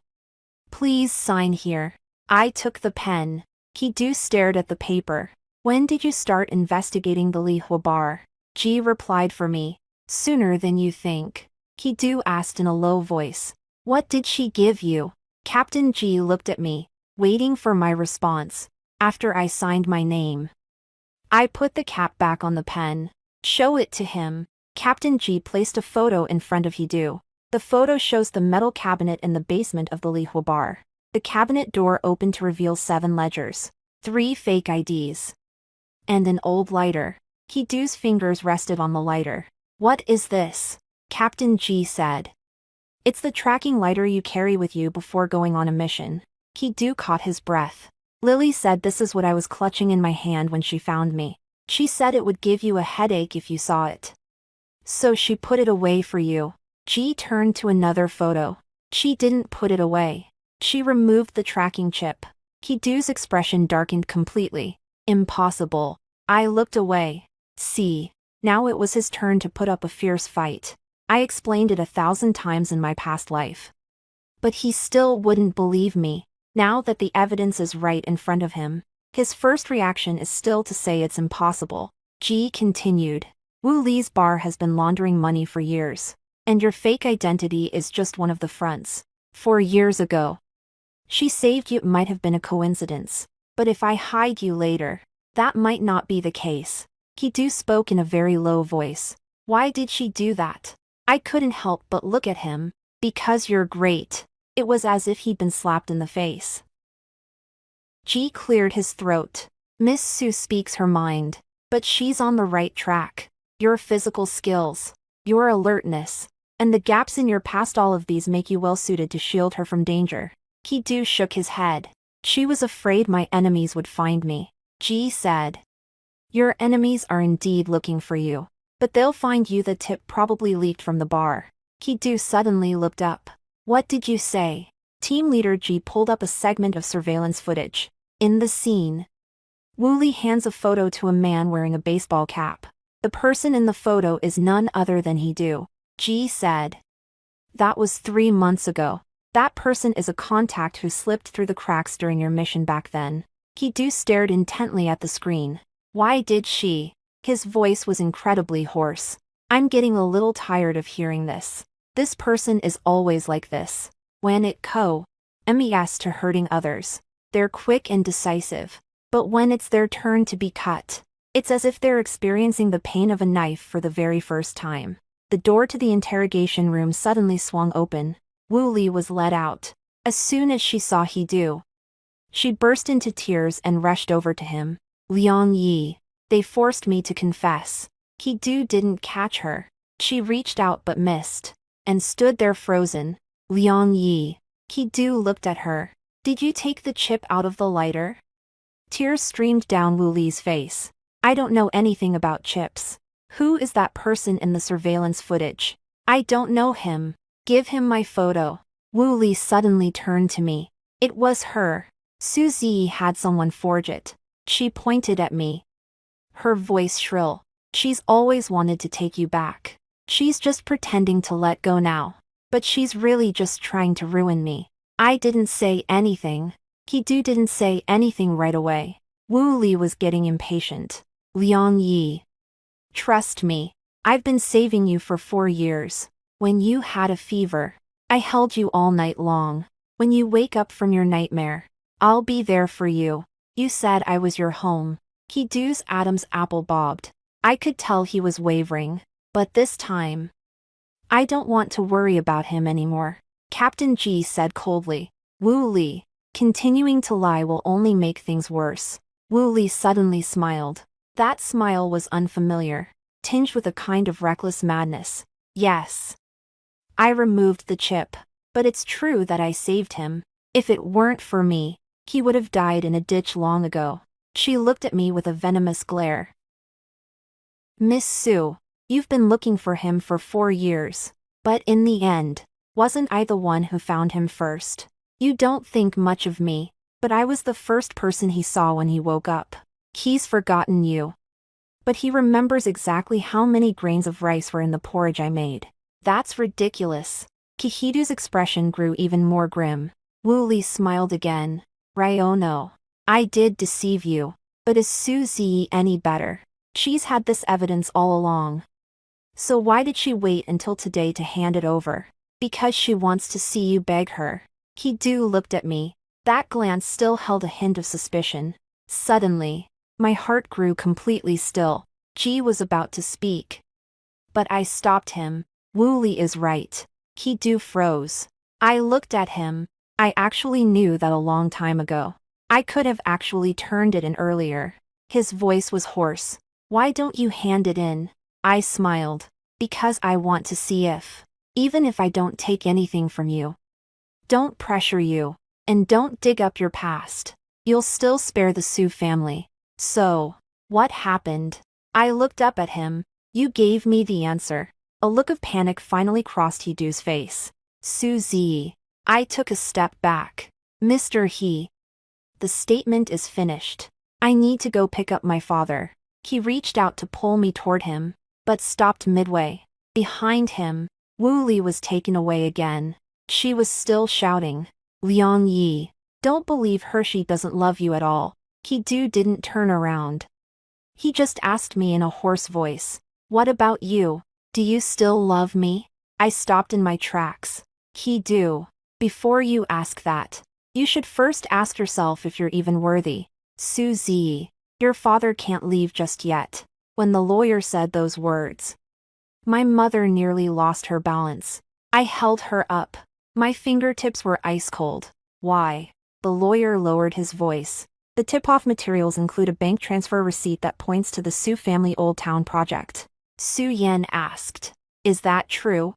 please sign here. I took the pen. Ki-do stared at the paper. When did you start investigating the Lihua bar? Ji replied for me. Sooner than you think. Ki-do asked in a low voice. What did she give you? Captain Ji looked at me, waiting for my response. After I signed my name, I put the cap back on the pen. Show it to him. Captain Ji placed a photo in front of Ki-do. The photo shows the metal cabinet in the basement of the Lihua bar. The cabinet door opened to reveal 7 ledgers, 3 fake IDs, and an old lighter. Ki-doo's fingers rested on the lighter. What is this? Captain G said. It's the tracking lighter you carry with you before going on a mission. Ki-doo caught his breath. Lily said this is what I was clutching in my hand when she found me. She said it would give you a headache if you saw it. So she put it away for you. G turned to another photo. She didn't put it away. She removed the tracking chip. Ki-doo's expression darkened completely. Impossible. I looked away. See. Now it was his turn to put up a fierce fight. I explained it 1,000 times in my past life. But he still wouldn't believe me. Now that the evidence is right in front of him, his first reaction is still to say it's impossible. G continued. Wu Li's bar has been laundering money for years. And your fake identity is just one of the fronts. 4 years ago. She saved you. It might have been a coincidence. But if I hide you later, that might not be the case. Ki-doo spoke in a very low voice. Why did she do that? I couldn't help but look at him. Because you're great. It was as if he'd been slapped in the face. G cleared his throat. Miss Sue speaks her mind. But she's on the right track. Your physical skills, your alertness, and the gaps in your past, all of these make you well suited to shield her from danger. Ki-doo shook his head. She was afraid my enemies would find me. G said. Your enemies are indeed looking for you. But they'll find you. The tip probably leaked from the bar. Ki-doo suddenly looked up. What did you say? Team leader G pulled up a segment of surveillance footage. In the scene, Wu Li hands a photo to a man wearing a baseball cap. The person in the photo is none other than Ki-doo. G said. That was 3 months ago. That person is a contact who slipped through the cracks during your mission back then. Ki-doo stared intently at the screen. Why did she? His voice was incredibly hoarse. I'm getting a little tired of hearing this. This person is always like this. When it comes to hurting others, they're quick and decisive. But when it's their turn to be cut, it's as if they're experiencing the pain of a knife for the very first time. The door to the interrogation room suddenly swung open. Wu Li was led out. As soon as she saw Ki-doo, she burst into tears and rushed over to him. Liang Yi. They forced me to confess. Ki-doo didn't catch her. She reached out but missed. And stood there frozen. Liang Yi. Ki-doo looked at her. Did you take the chip out of the lighter? Tears streamed down Wu Li's face. I don't know anything about chips. Who is that person in the surveillance footage? I don't know him. Give him my photo. Wu Li suddenly turned to me. It was her. Suzy had someone forge it. She pointed at me. Her voice shrill. She's always wanted to take you back. She's just pretending to let go now. But she's really just trying to ruin me. I didn't say anything. Ki-doo didn't say anything right away. Wu Li was getting impatient. Liang Yi. Trust me. I've been saving you for 4 years. When you had a fever, I held you all night long. When you wake up from your nightmare, I'll be there for you. You said I was your home. Ki-doo's Adam's apple bobbed. I could tell he was wavering. But this time, I don't want to worry about him anymore. Captain G said coldly. Wu Li. Continuing to lie will only make things worse. Wu Li suddenly smiled. That smile was unfamiliar, tinged with a kind of reckless madness. Yes. I removed the chip. But it's true that I saved him. If it weren't for me, he would have died in a ditch long ago. She looked at me with a venomous glare. Miss Sue, you've been looking for him for 4 years. But in the end, wasn't I the one who found him first? You don't think much of me, but I was the first person he saw when he woke up. He's forgotten you. But he remembers exactly how many grains of rice were in the porridge I made. That's ridiculous. Ki-doo's expression grew even more grim. Wu Li smiled again. Ryono. I did deceive you. But is Suzy any better? She's had this evidence all along. So why did she wait until today to hand it over? Because she wants to see you beg her. Ki-doo looked at me. That glance still held a hint of suspicion. Suddenly, my heart grew completely still. G was about to speak. But I stopped him. Wu Li is right. Ki-doo froze. I looked at him. I actually knew that a long time ago. I could have actually turned it in earlier. His voice was hoarse. Why don't you hand it in? I smiled. Because I want to see if, even if I don't take anything from you. Don't pressure you. And don't dig up your past. You'll still spare the Sue family. So, what happened? I looked up at him. You gave me the answer. A look of panic finally crossed He-Doo's face. Susie. I took a step back. Mr. He. The statement is finished. I need to go pick up my father. He reached out to pull me toward him, but stopped midway. Behind him, Wu Li was taken away again. She was still shouting. Liang Yi. Don't believe Hershey doesn't love you at all. He-Doo didn't turn around. He just asked me in a hoarse voice. What about you? Do you still love me? I stopped in my tracks. He-Doo. Before you ask that, you should first ask yourself if you're even worthy. Susie. Your father can't leave just yet. When the lawyer said those words, my mother nearly lost her balance. I held her up. My fingertips were ice cold. Why? The lawyer lowered his voice. The tip-off materials include a bank transfer receipt that points to the Sue family Old Town project. Su Yan asked. Is that true?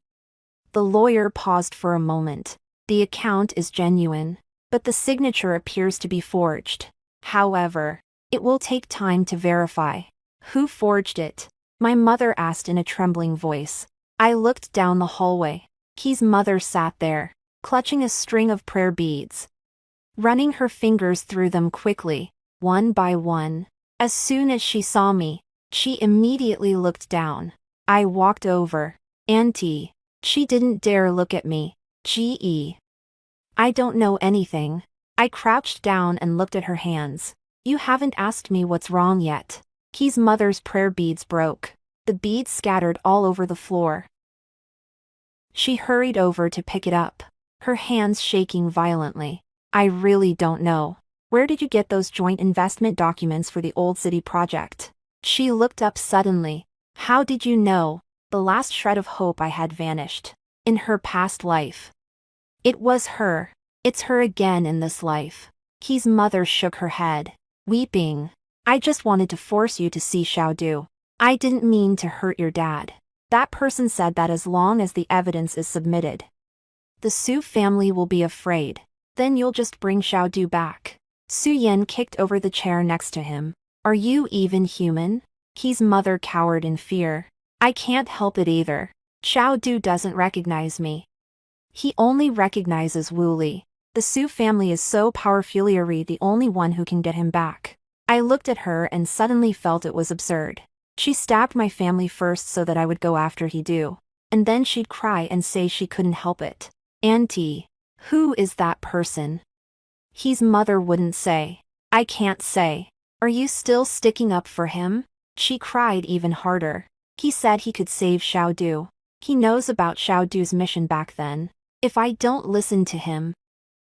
The lawyer paused for a moment. The account is genuine, but the signature appears to be forged. However, it will take time to verify. Who forged it? My mother asked in a trembling voice. I looked down the hallway. Key's mother sat there, clutching a string of prayer beads, running her fingers through them quickly, one by one. As soon as she saw me, she immediately looked down. I walked over. Auntie. She didn't dare look at me. Ge. I don't know anything. I crouched down and looked at her hands. You haven't asked me what's wrong yet. Key's mother's prayer beads broke. The beads scattered all over the floor. She hurried over to pick it up, her hands shaking violently. I really don't know. Where did you get those joint investment documents for the Old City project? She looked up suddenly. How did you know? The last shred of hope I had vanished. In her past life. It was her. It's her again in this life. Key's mother shook her head, weeping. I just wanted to force you to see Xiaodu. I didn't mean to hurt your dad. That person said that as long as the evidence is submitted, the Sue family will be afraid. Then you'll just bring Xiaodu back. Su Yan kicked over the chair next to him. Are you even human? Key's mother cowered in fear. I can't help it either. Xiaodu doesn't recognize me. He only recognizes Wu Li. The Sue family is so powerfully the only one who can get him back. I looked at her and suddenly felt it was absurd. She stabbed my family first so that I would go after He-Doo. And then she'd cry and say she couldn't help it. Auntie. Who is that person? His mother wouldn't say. I can't say. Are you still sticking up for him? She cried even harder. He said he could save Xiaodu. He knows about Xiaodu's mission back then. If I don't listen to him,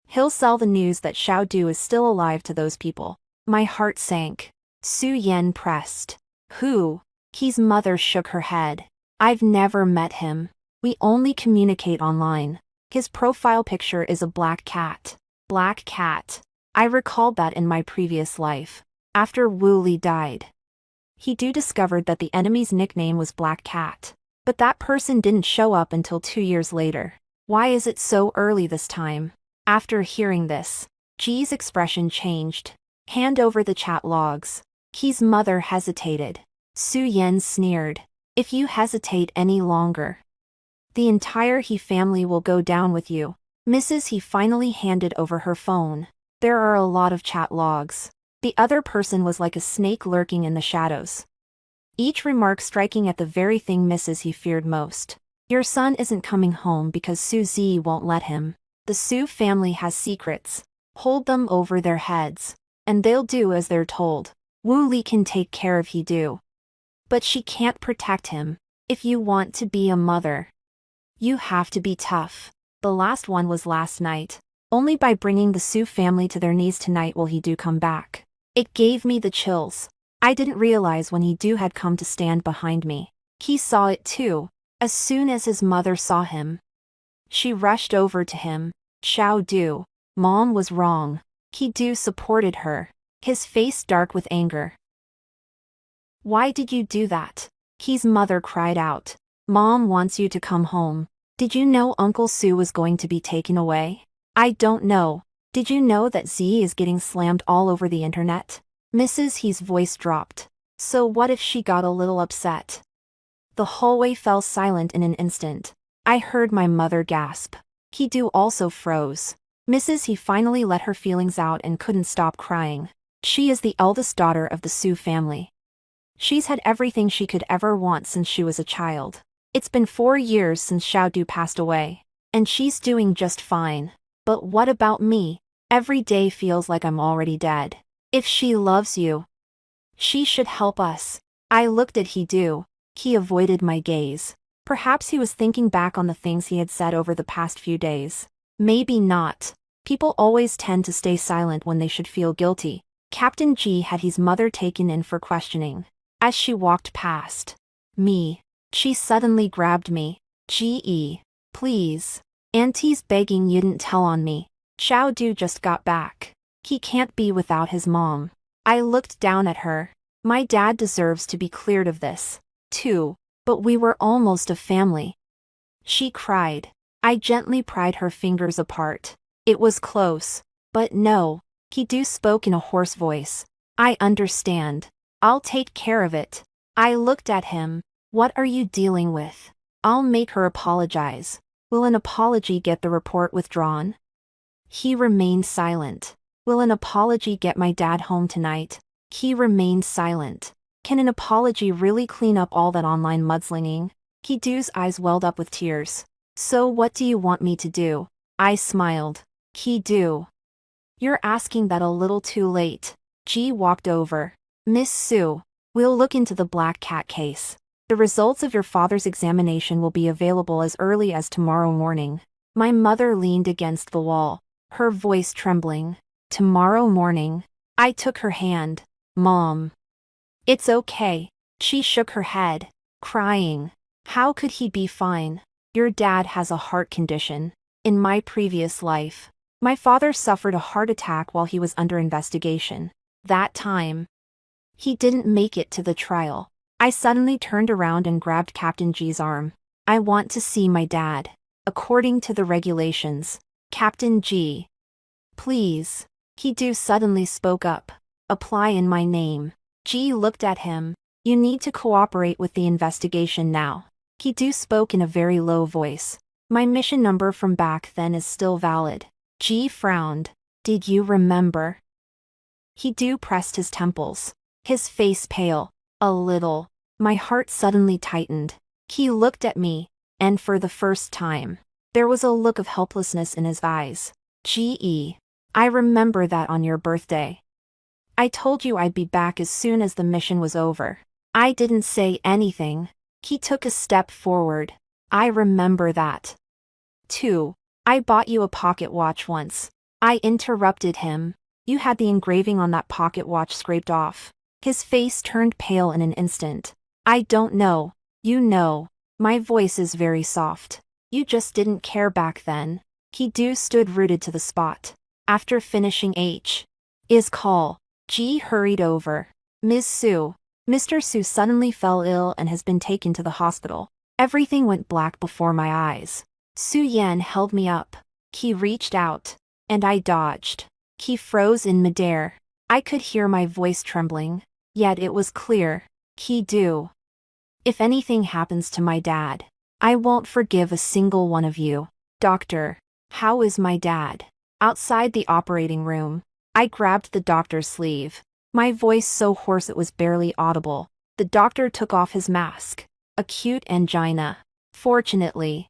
he'll sell the news that Xiaodu is still alive to those people. My heart sank. Su Yan pressed. Who? His mother shook her head. I've never met him. We only communicate online. His profile picture is a black cat. Black cat. I recalled that in my previous life. After Wu Li died, He-Doo discovered that the enemy's nickname was Black Cat. But that person didn't show up until 2 years later. Why is it so early this time? After hearing this, Ji's expression changed. Hand over the chat logs. Key's mother hesitated. Su Yan sneered. If you hesitate any longer, the entire He family will go down with you. Mrs. He finally handed over her phone. There are a lot of chat logs. The other person was like a snake lurking in the shadows. Each remark striking at the very thing Mrs. He feared most. Your son isn't coming home because Susie won't let him. The Sue family has secrets. Hold them over their heads, and they'll do as they're told. Wu Li can take care of He-Doo, but she can't protect him. If you want to be a mother, you have to be tough. The last one was last night. Only by bringing the Sue family to their knees tonight will He-Doo come back. It gave me the chills. I didn't realize when He-Doo had come to stand behind me. He saw it too. As soon as his mother saw him, she rushed over to him. Xiaodu, Mom was wrong. He-Doo supported her, his face dark with anger. Why did you do that? Ki's mother cried out. Mom wants you to come home. Did you know Uncle Sue was going to be taken away? I don't know. Did you know that Z is getting slammed all over the internet? Mrs. He's voice dropped. So what if she got a little upset? The hallway fell silent in an instant. I heard my mother gasp. Ki-do also froze. Mrs. He finally let her feelings out and couldn't stop crying. She is the eldest daughter of the Sue family. She's had everything she could ever want since she was a child. It's been 4 years since Xiaodu passed away. And she's doing just fine. But what about me? Every day feels like I'm already dead. If she loves you, she should help us. I looked at He-do. He avoided my gaze. Perhaps he was thinking back on the things he had said over the past few days. Maybe not. People always tend to stay silent when they should feel guilty. Captain G had his mother taken in for questioning. As she walked past me, she suddenly grabbed me. G.E. Please. Auntie's begging you didn't tell on me. Xiaodu just got back. He can't be without his mom. I looked down at her. My dad deserves to be cleared of this, too. But we were almost a family. She cried. I gently pried her fingers apart. It was close. But no. Ki-do spoke in a hoarse voice. I understand. I'll take care of it. I looked at him. What are you dealing with? I'll make her apologize. Will an apology get the report withdrawn? He remained silent. Will an apology get my dad home tonight? He remained silent. Can an apology really clean up all that online mudslinging? Ki-do's eyes welled up with tears. So what do you want me to do? I smiled. Ki-do. You're asking that a little too late. G walked over. Miss Sue, we'll look into the black cat case. The results of your father's examination will be available as early as tomorrow morning. My mother leaned against the wall, her voice trembling. Tomorrow morning. I took her hand. Mom. It's okay. She shook her head, crying. How could he be fine? Your dad has a heart condition. In my previous life, my father suffered a heart attack while he was under investigation. That time, he didn't make it to the trial. I suddenly turned around and grabbed Captain G's arm. I want to see my dad. According to the regulations. Captain G. Please. Ki-do suddenly spoke up. Apply in my name. G looked at him. You need to cooperate with the investigation now. Ki-do spoke in a very low voice. My mission number from back then is still valid. G frowned. Did you remember? Ki-do pressed his temples. His face pale. A little. My heart suddenly tightened. He looked at me, and for the first time, there was a look of helplessness in his eyes. G.E. I remember that on your birthday. I told you I'd be back as soon as the mission was over. I didn't say anything. He took a step forward. I remember that. 2. I bought you a pocket watch once. I interrupted him. You had the engraving on that pocket watch scraped off. His face turned pale in an instant. I don't know. You know. My voice is very soft. You just didn't care back then. Ki-do stood rooted to the spot. After finishing H.'s call, G hurried over. Ms. Sue. Mr. Sue suddenly fell ill and has been taken to the hospital. Everything went black before my eyes. Su Yan held me up. He reached out. And I dodged. He froze in midair. I could hear my voice trembling. Yet it was clear. Ki-do. If anything happens to my dad, I won't forgive a single one of you. Doctor. How is my dad? Outside the operating room, I grabbed the doctor's sleeve. My voice so hoarse it was barely audible. The doctor took off his mask. Acute angina. Fortunately,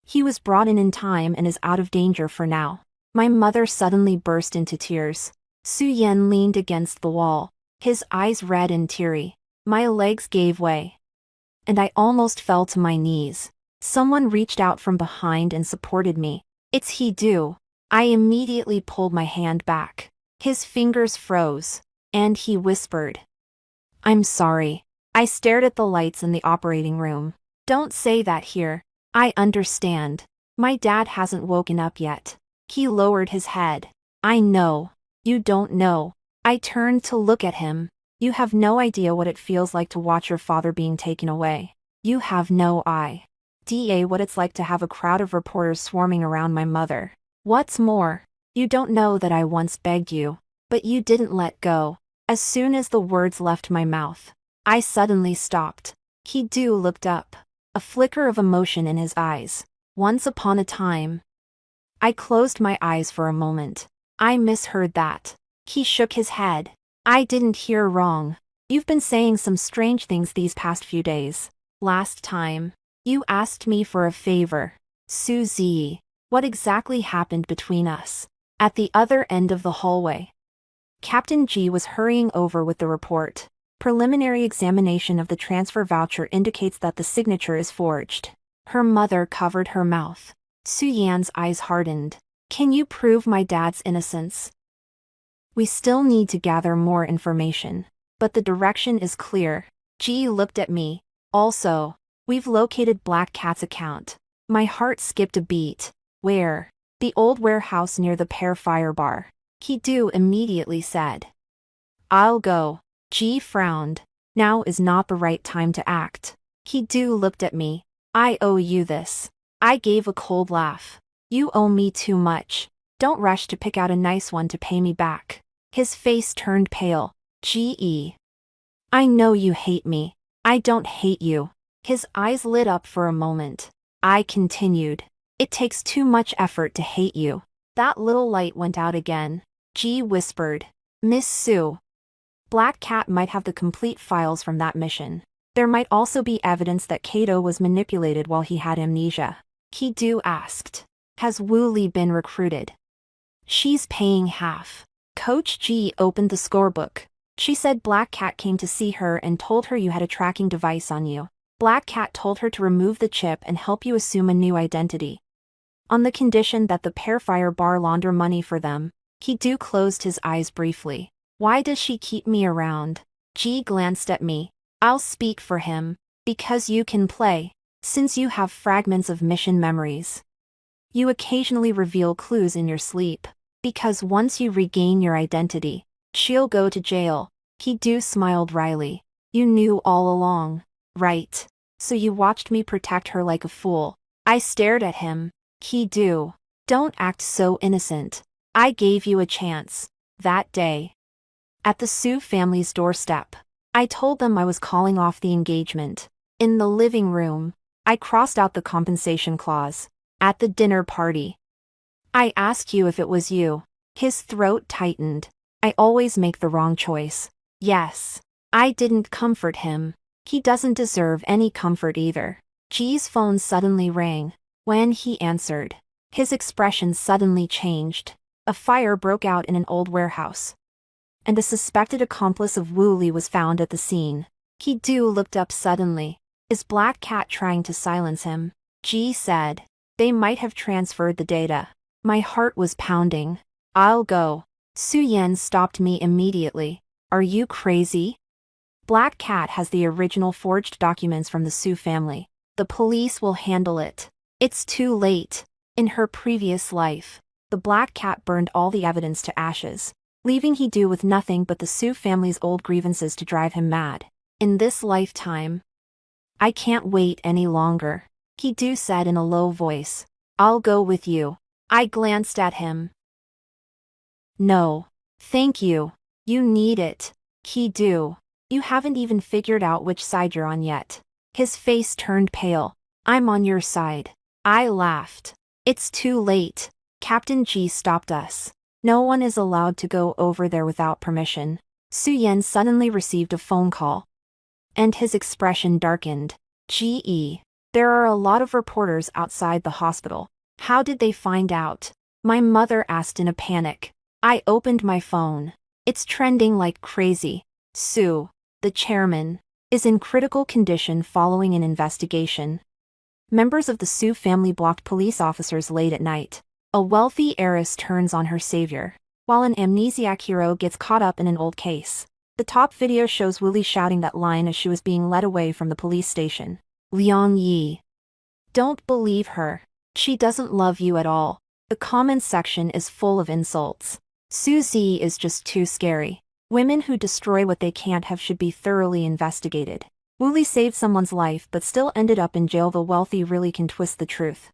he was brought in time and is out of danger for now. My mother suddenly burst into tears. Su Yan leaned against the wall, his eyes red and teary. My legs gave way, and I almost fell to my knees. Someone reached out from behind and supported me. It's He-do. I immediately pulled my hand back. His fingers froze, and he whispered, I'm sorry. I stared at the lights in the operating room. Don't say that here. I understand. My dad hasn't woken up yet. He lowered his head. I know. You don't know. I turned to look at him. You have no idea what it feels like to watch your father being taken away. You have no idea what it's like to have a crowd of reporters swarming around my mother. What's more, you don't know that I once begged you, but you didn't let go. As soon as the words left my mouth, I suddenly stopped. Ki-do looked up, a flicker of emotion in his eyes. Once upon a time. I closed my eyes for a moment. I misheard that. He shook his head. I didn't hear wrong. You've been saying some strange things these past few days. Last time, you asked me for a favor. Suzy, what exactly happened between us? At the other end of the hallway, Captain G was hurrying over with the report. Preliminary examination of the transfer voucher indicates that the signature is forged. Her mother covered her mouth. Su-yan's eyes hardened. Can you prove my dad's innocence? We still need to gather more information, but the direction is clear. G looked at me. Also, we've located Black Cat's account. My heart skipped a beat. Where? The old warehouse near the Pear Fire Bar. Ki-do immediately said. I'll go. G frowned. Now is not the right time to act. Ki-do looked at me. I owe you this. I gave a cold laugh. You owe me too much. Don't rush to pick out a nice one to pay me back. His face turned pale. G.E. I know you hate me. I don't hate you. His eyes lit up for a moment. I continued. It takes too much effort to hate you. That little light went out again. G whispered. Miss Sue. Black Cat might have the complete files from that mission. There might also be evidence that Kato was manipulated while he had amnesia. Ki-do asked. Has Wu Li been recruited? She's paying half. Coach G opened the scorebook. She said Black Cat came to see her and told her you had a tracking device on you. Black Cat told her to remove the chip and help you assume a new identity. On the condition that the Pear Fire Bar launder money for them. Ki-do closed his eyes briefly. Why does she keep me around? G glanced at me. I'll speak for him. Because you can play. Since you have fragments of mission memories. You occasionally reveal clues in your sleep. Because once you regain your identity, she'll go to jail. Ki-do smiled wryly. You knew all along. Right. So you watched me protect her like a fool. I stared at him. Ki-do. Don't act so innocent. I gave you a chance. That day. At the Sue family's doorstep. I told them I was calling off the engagement. In the living room. I crossed out the compensation clause. At the dinner party. I asked you if it was you. His throat tightened. I always make the wrong choice. Yes. I didn't comfort him. He doesn't deserve any comfort either. G's phone suddenly rang. When he answered, his expression suddenly changed. A fire broke out in an old warehouse. And a suspected accomplice of Wu Li was found at the scene. Ki-do looked up suddenly. Is Black Cat trying to silence him? G said. They might have transferred the data. My heart was pounding. I'll go. Su-yan stopped me immediately. Are you crazy? Black Cat has the original forged documents from the Sue family. The police will handle it. It's too late. In her previous life, the Black Cat burned all the evidence to ashes, leaving Ki-do with nothing but the Sue family's old grievances to drive him mad. In this lifetime, I can't wait any longer. Ki-do said in a low voice. I'll go with you. I glanced at him. No. Thank you. You need it. Ki-do. You haven't even figured out which side you're on yet. His face turned pale. I'm on your side. I laughed. It's too late. Captain G stopped us. No one is allowed to go over there without permission. Su-yan suddenly received a phone call. And his expression darkened. G.E. There are a lot of reporters outside the hospital. How did they find out? My mother asked in a panic. I opened my phone. It's trending like crazy. Sue, the chairman, is in critical condition following an investigation. Members of the Sue family blocked police officers late at night. A wealthy heiress turns on her savior, while an amnesiac hero gets caught up in an old case. The top video shows Wu Li shouting that line as she was being led away from the police station. Liang Yi. Don't believe her. She doesn't love you at all. The comments section is full of insults. Suzy is just too scary. Women who destroy what they can't have should be thoroughly investigated. Woolley saved someone's life but still ended up in jail. The wealthy really can twist the truth.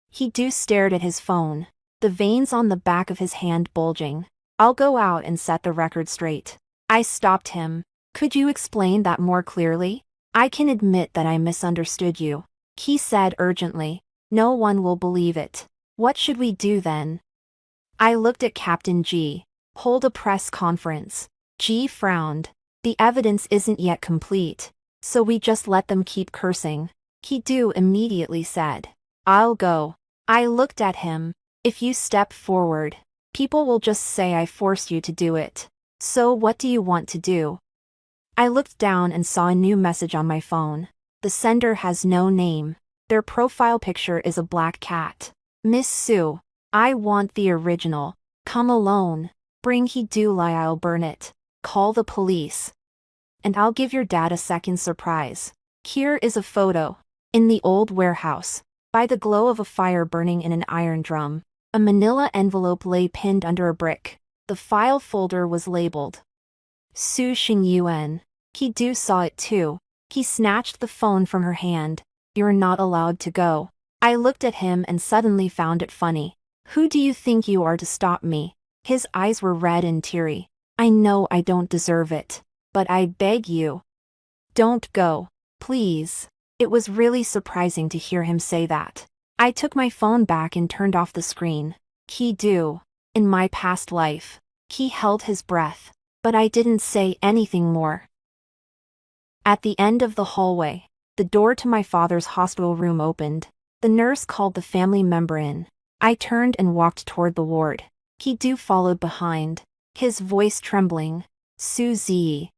He stared at his phone, the veins on the back of his hand bulging. I'll go out and set the record straight. I stopped him. Could you explain that more clearly? I can admit that I misunderstood you, he said urgently. No one will believe it. What should we do then? I looked at Captain G. Hold a press conference. G frowned. The evidence isn't yet complete, so we just let them keep cursing. He immediately said. I'll go. I looked at him. If you step forward, people will just say I forced you to do it. So what do you want to do? I looked down and saw a new message on my phone. The sender has no name. Their profile picture is a black cat. Miss Sue. I want the original. Come alone. Bring Lie, I'll burn it. Call the police. And I'll give your dad a second surprise. Here is a photo. In the old warehouse, by the glow of a fire burning in an iron drum, a manila envelope lay pinned under a brick. The file folder was labeled Su Xingyuan. He saw it too. He snatched the phone from her hand. You're not allowed to go. I looked at him and suddenly found it funny. Who do you think you are to stop me? His eyes were red and teary. I know I don't deserve it, but I beg you. Don't go. Please. It was really surprising to hear him say that. I took my phone back and turned off the screen. In my past life. He held his breath, but I didn't say anything more. At the end of the hallway, the door to my father's hospital room opened. The nurse called the family member in. I turned and walked toward the ward. He followed behind, his voice trembling. Suzie.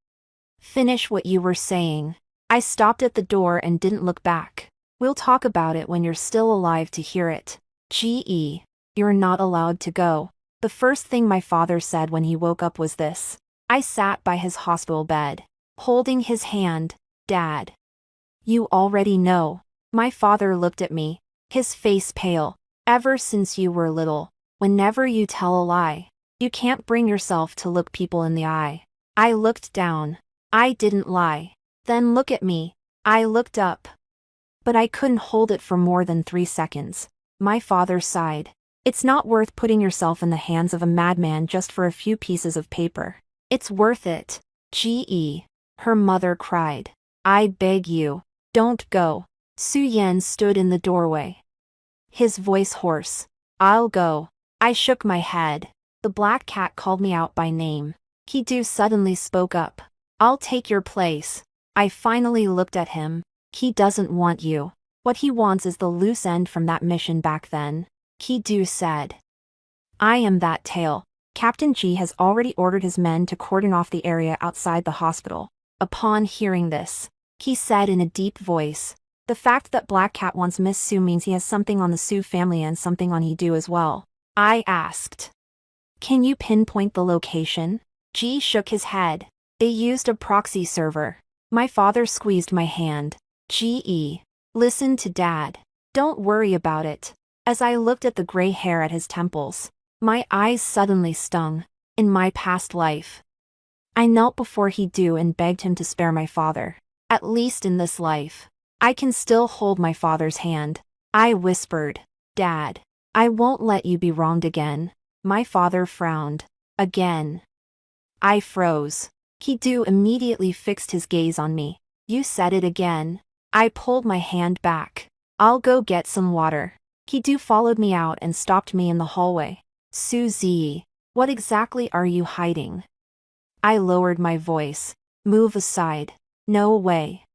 Finish what you were saying. I stopped at the door and didn't look back. We'll talk about it when you're still alive to hear it. You're not allowed to go. The first thing my father said when he woke up was this. I sat by his hospital bed, holding his hand. Dad. You already know. My father looked at me, his face pale. Ever since you were little, whenever you tell a lie, you can't bring yourself to look people in the eye. I looked down. I didn't lie. Then look at me. I looked up. But I couldn't hold it for more than 3 seconds. My father sighed. It's not worth putting yourself in the hands of a madman just for a few pieces of paper. It's worth it. Her mother cried. I beg you. Don't go. Su Yan stood in the doorway. His voice hoarse. I'll go. I shook my head. The black cat called me out by name. He suddenly spoke up. I'll take your place. I finally looked at him. He doesn't want you. What he wants is the loose end from that mission back then. He said. I am that tail. Captain G has already ordered his men to cordon off the area outside the hospital. Upon hearing this, he said in a deep voice, the fact that Black Cat wants Miss Sue means he has something on the Sue family and something on He as well. I asked. Can you pinpoint the location? G shook his head. They used a proxy server. My father squeezed my hand. Listen to Dad. Don't worry about it. As I looked at the gray hair at his temples, my eyes suddenly stung. In my past life, I knelt before He and begged him to spare my father. At least in this life, I can still hold my father's hand. I whispered, Dad, I won't let you be wronged again. My father frowned. Again. I froze. He immediately fixed his gaze on me. You said it again. I pulled my hand back. I'll go get some water. He followed me out and stopped me in the hallway. Suzie, what exactly are you hiding? I lowered my voice. Move aside. No way.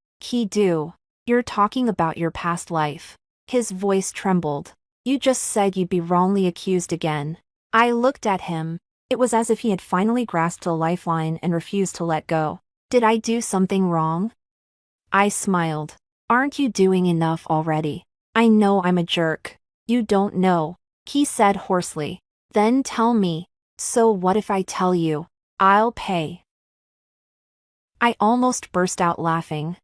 You're talking about your past life. His voice trembled. You just said you'd be wrongly accused again. I looked at him. It was as if he had finally grasped a lifeline and refused to let go. Did I do something wrong? I smiled. Aren't you doing enough already? I know I'm a jerk. You don't know, he said hoarsely. Then tell me. So what if I tell you? I'll pay. I almost burst out laughing.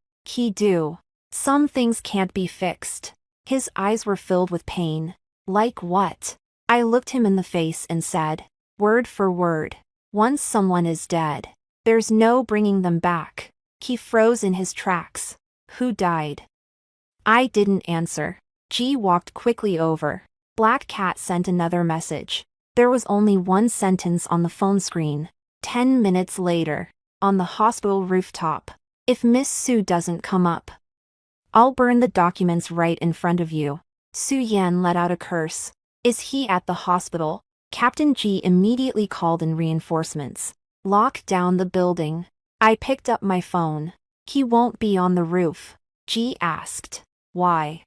Some things can't be fixed. His eyes were filled with pain. Like what? I looked him in the face and said, word for word. Once someone is dead, there's no bringing them back. He froze in his tracks. Who died? I didn't answer. G walked quickly over. Black Cat sent another message. There was only one sentence on the phone screen. 10 minutes later, on the hospital rooftop. If Miss Sue doesn't come up, I'll burn the documents right in front of you. Su Yan let out a curse. Is he at the hospital? Captain G immediately called in reinforcements. Lock down the building. I picked up my phone. He won't be on the roof. G asked. Why?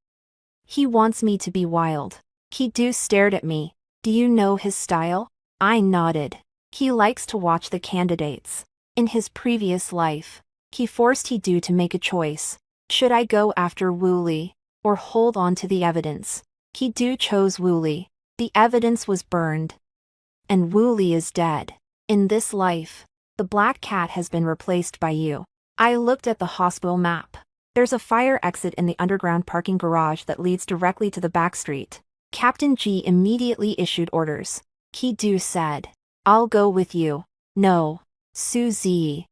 He wants me to be wild. Ki-do stared at me. Do you know his style? I nodded. He likes to watch the candidates. In his previous life, he forced Ki-do to make a choice. Should I go after Wu Li, or hold on to the evidence? Ki-do chose Wu Li. The evidence was burned. And Wu Li is dead. In this life, the Black Cat has been replaced by you. I looked at the hospital map. There's a fire exit in the underground parking garage that leads directly to the back street. Captain G immediately issued orders. Ki-do said, I'll go with you. No, Suzy.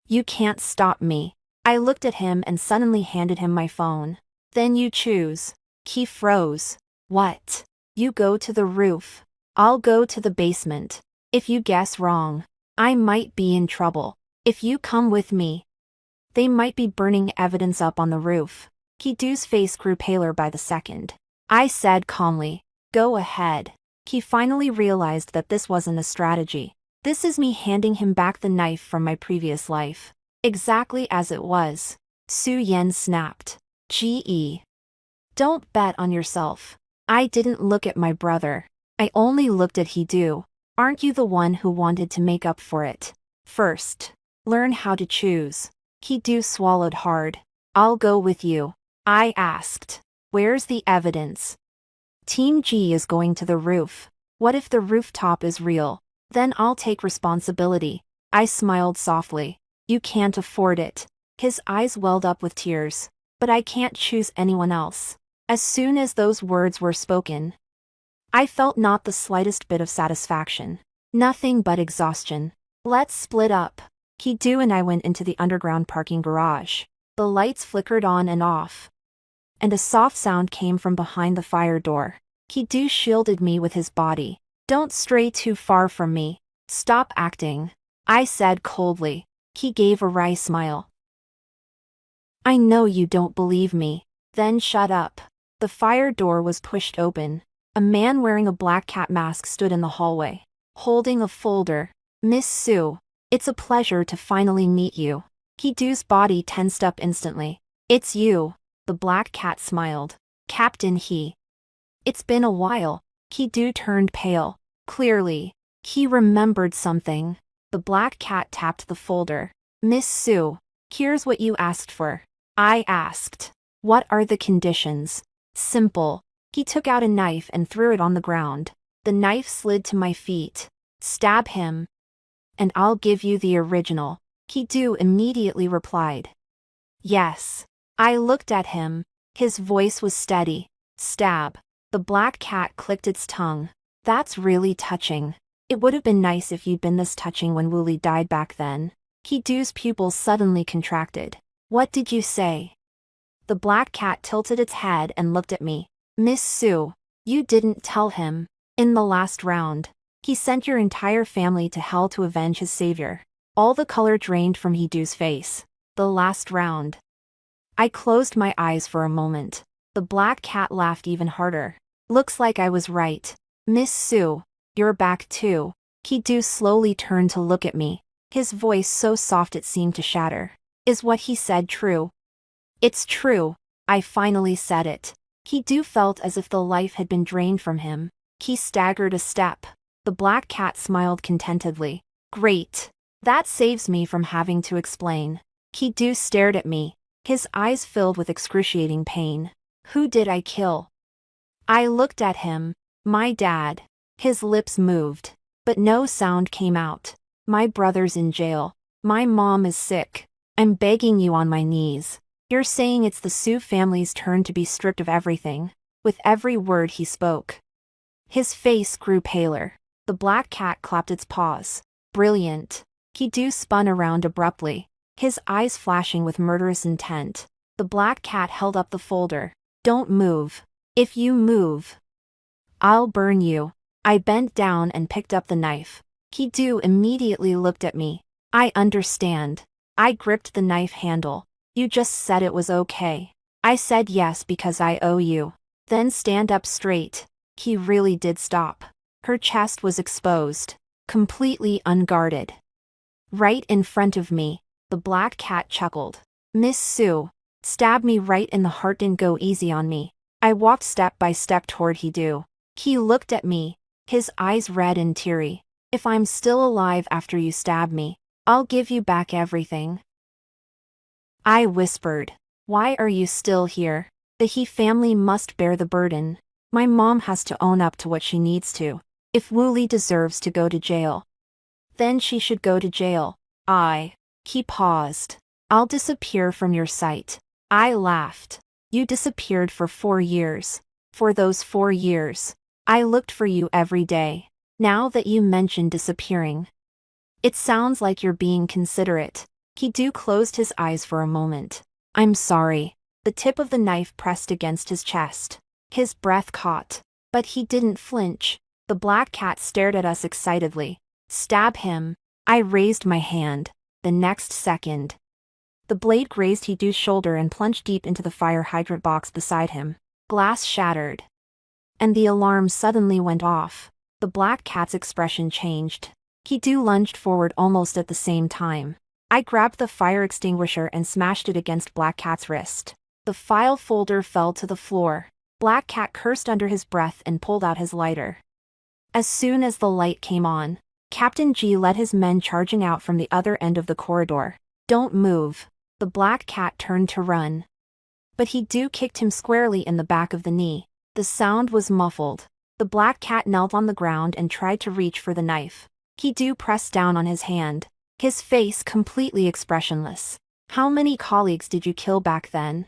You can't stop me. I looked at him and suddenly handed him my phone. Then you choose. He froze. What? You go to the roof. I'll go to the basement. If you guess wrong, I might be in trouble. If you come with me, they might be burning evidence up on the roof. Ki-do's face grew paler by the second. I said calmly, go ahead. He finally realized that this wasn't a strategy. This is me handing him back the knife from my previous life. Exactly as it was. Su Yan snapped. Ge. Don't bet on yourself. I didn't look at my brother. I only looked at Ki-do. Aren't you the one who wanted to make up for it? First, learn how to choose. Ki-do swallowed hard. I'll go with you. I asked. Where's the evidence? Team G is going to the roof. What if the rooftop is real? Then I'll take responsibility. I smiled softly. You can't afford it. His eyes welled up with tears. But I can't choose anyone else. As soon as those words were spoken, I felt not the slightest bit of satisfaction. Nothing but exhaustion. Let's split up. Ki-do and I went into the underground parking garage. The lights flickered on and off, and a soft sound came from behind the fire door. Ki-do shielded me with his body. Don't stray too far from me. Stop acting, I said coldly. He gave a wry smile. I know you don't believe me. Then shut up. The fire door was pushed open. A man wearing a black cat mask stood in the hallway, holding a folder. Miss Sue, it's a pleasure to finally meet you. Ki-do's body tensed up instantly. It's you. The black cat smiled. Captain He. It's been a while. Ki-do turned pale. Clearly, he remembered something. The black cat tapped the folder. Miss Sue, here's what you asked for. I asked. What are the conditions? Simple. He took out a knife and threw it on the ground. The knife slid to my feet. Stab him, and I'll give you the original. Ki-do immediately replied. Yes. I looked at him. His voice was steady. Stab. The black cat clicked its tongue. That's really touching. It would have been nice if you'd been this touching when Wu Li died back then. Ki-do's pupils suddenly contracted. What did you say? The black cat tilted its head and looked at me. Miss Sue, you didn't tell him. In the last round, he sent your entire family to hell to avenge his savior. All the color drained from Ki-do's face. The last round. I closed my eyes for a moment. The black cat laughed even harder. Looks like I was right. Miss Sue, you're back too. Ki-do slowly turned to look at me. His voice so soft it seemed to shatter. Is what he said true? It's true. I finally said it. Ki-do felt as if the life had been drained from him. He staggered a step. The black cat smiled contentedly. Great. That saves me from having to explain. Ki-do stared at me, his eyes filled with excruciating pain. Who did I kill? I looked at him. My dad. His lips moved, but no sound came out. My brother's in jail. My mom is sick. I'm begging you on my knees. You're saying it's the Sue family's turn to be stripped of everything. With every word he spoke, his face grew paler. The black cat clapped its paws. Brilliant. Ki-do spun around abruptly, his eyes flashing with murderous intent. The black cat held up the folder. Don't move. If you move, I'll burn you. I bent down and picked up the knife. Ki-do immediately looked at me. I understand. I gripped the knife handle. You just said it was okay. I said yes because I owe you. Then stand up straight. He really did stop. Her chest was exposed, completely unguarded. Right in front of me, the black cat chuckled. Miss Sue, stab me right in the heart, didn't go easy on me. I walked step by step toward He-do. He looked at me, his eyes red and teary. If I'm still alive after you stab me, I'll give you back everything. I whispered. Why are you still here? The He family must bear the burden. My mom has to own up to what she needs to. If Wooly deserves to go to jail, then she should go to jail. He paused. I'll disappear from your sight. I laughed. You disappeared for 4 years. For those 4 years, I looked for you every day. Now that you mention disappearing, it sounds like you're being considerate. He-do closed his eyes for a moment. I'm sorry. The tip of the knife pressed against his chest. His breath caught, but he didn't flinch. The black cat stared at us excitedly. Stab him. I raised my hand. The next second, the blade grazed He-do's shoulder and plunged deep into the fire hydrant box beside him. Glass shattered, and the alarm suddenly went off. The black cat's expression changed. He-do lunged forward almost at the same time. I grabbed the fire extinguisher and smashed it against Black Cat's wrist. The file folder fell to the floor. Black Cat cursed under his breath and pulled out his lighter. As soon as the light came on, Captain G led his men charging out from the other end of the corridor. Don't move. The black cat turned to run. But He-do kicked him squarely in the back of the knee. The sound was muffled. The black cat knelt on the ground and tried to reach for the knife. He-do pressed down on his hand, his face completely expressionless. How many colleagues did you kill back then?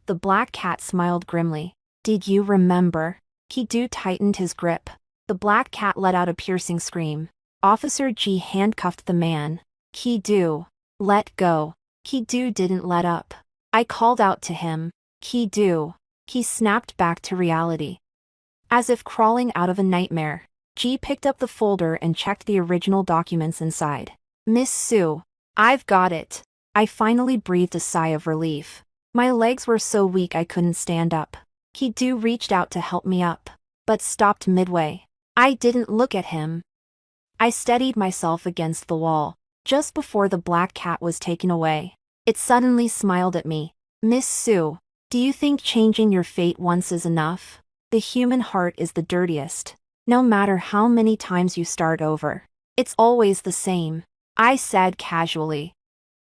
The black cat smiled grimly. Did you remember? He-do tightened his grip. The black cat let out a piercing scream. Officer G handcuffed the man. He-do, let go. He-do didn't let up. I called out to him. He-do. He snapped back to reality. As if crawling out of a nightmare, G picked up the folder and checked the original documents inside. Miss Sue, I've got it. I finally breathed a sigh of relief. My legs were so weak I couldn't stand up. He-do reached out to help me up, but stopped midway. I didn't look at him. I steadied myself against the wall. Just before the black cat was taken away, it suddenly smiled at me. Miss Sue, do you think changing your fate once is enough? The human heart is the dirtiest. No matter how many times you start over, it's always the same, I said casually.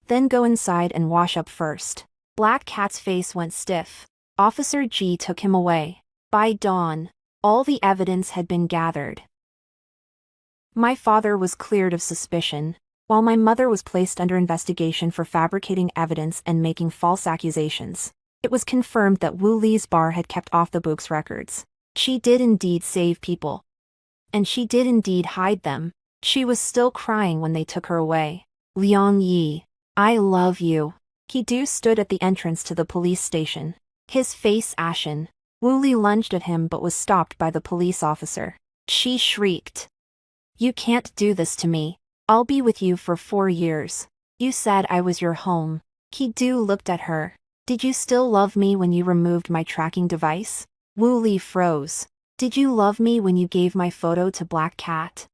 Then go inside and wash up first. Black Cat's face went stiff. Officer G took him away. By dawn, all the evidence had been gathered. My father was cleared of suspicion, while my mother was placed under investigation for fabricating evidence and making false accusations. It was confirmed that Wu Li's bar had kept off the book's records. She did indeed save people. And she did indeed hide them. She was still crying when they took her away. Liang Yi, I love you. He-do stood at the entrance to the police station, his face ashen. Wu Li lunged at him but was stopped by the police officer. She shrieked. You can't do this to me. I'll be with you for 4 years. You said I was your home. He-do looked at her. Did you still love me when you removed my tracking device? Wu Li froze. Did you love me when you gave my photo to Black Cat?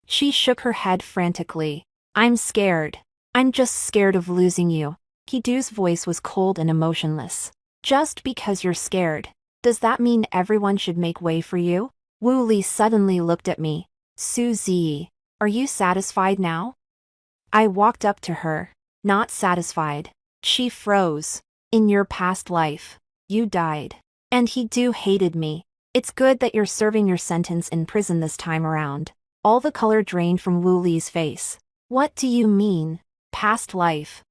She shook her head frantically. I'm scared. I'm just scared of losing you. He-do's voice was cold and emotionless. Just because you're scared, does that mean everyone should make way for you? Wu Li suddenly looked at me. Suzy, are you satisfied now? I walked up to her. Not satisfied. She froze. In your past life, you died. And He-do hated me. It's good that you're serving your sentence in prison this time around. All the color drained from Wu Li's face. What do you mean, past life?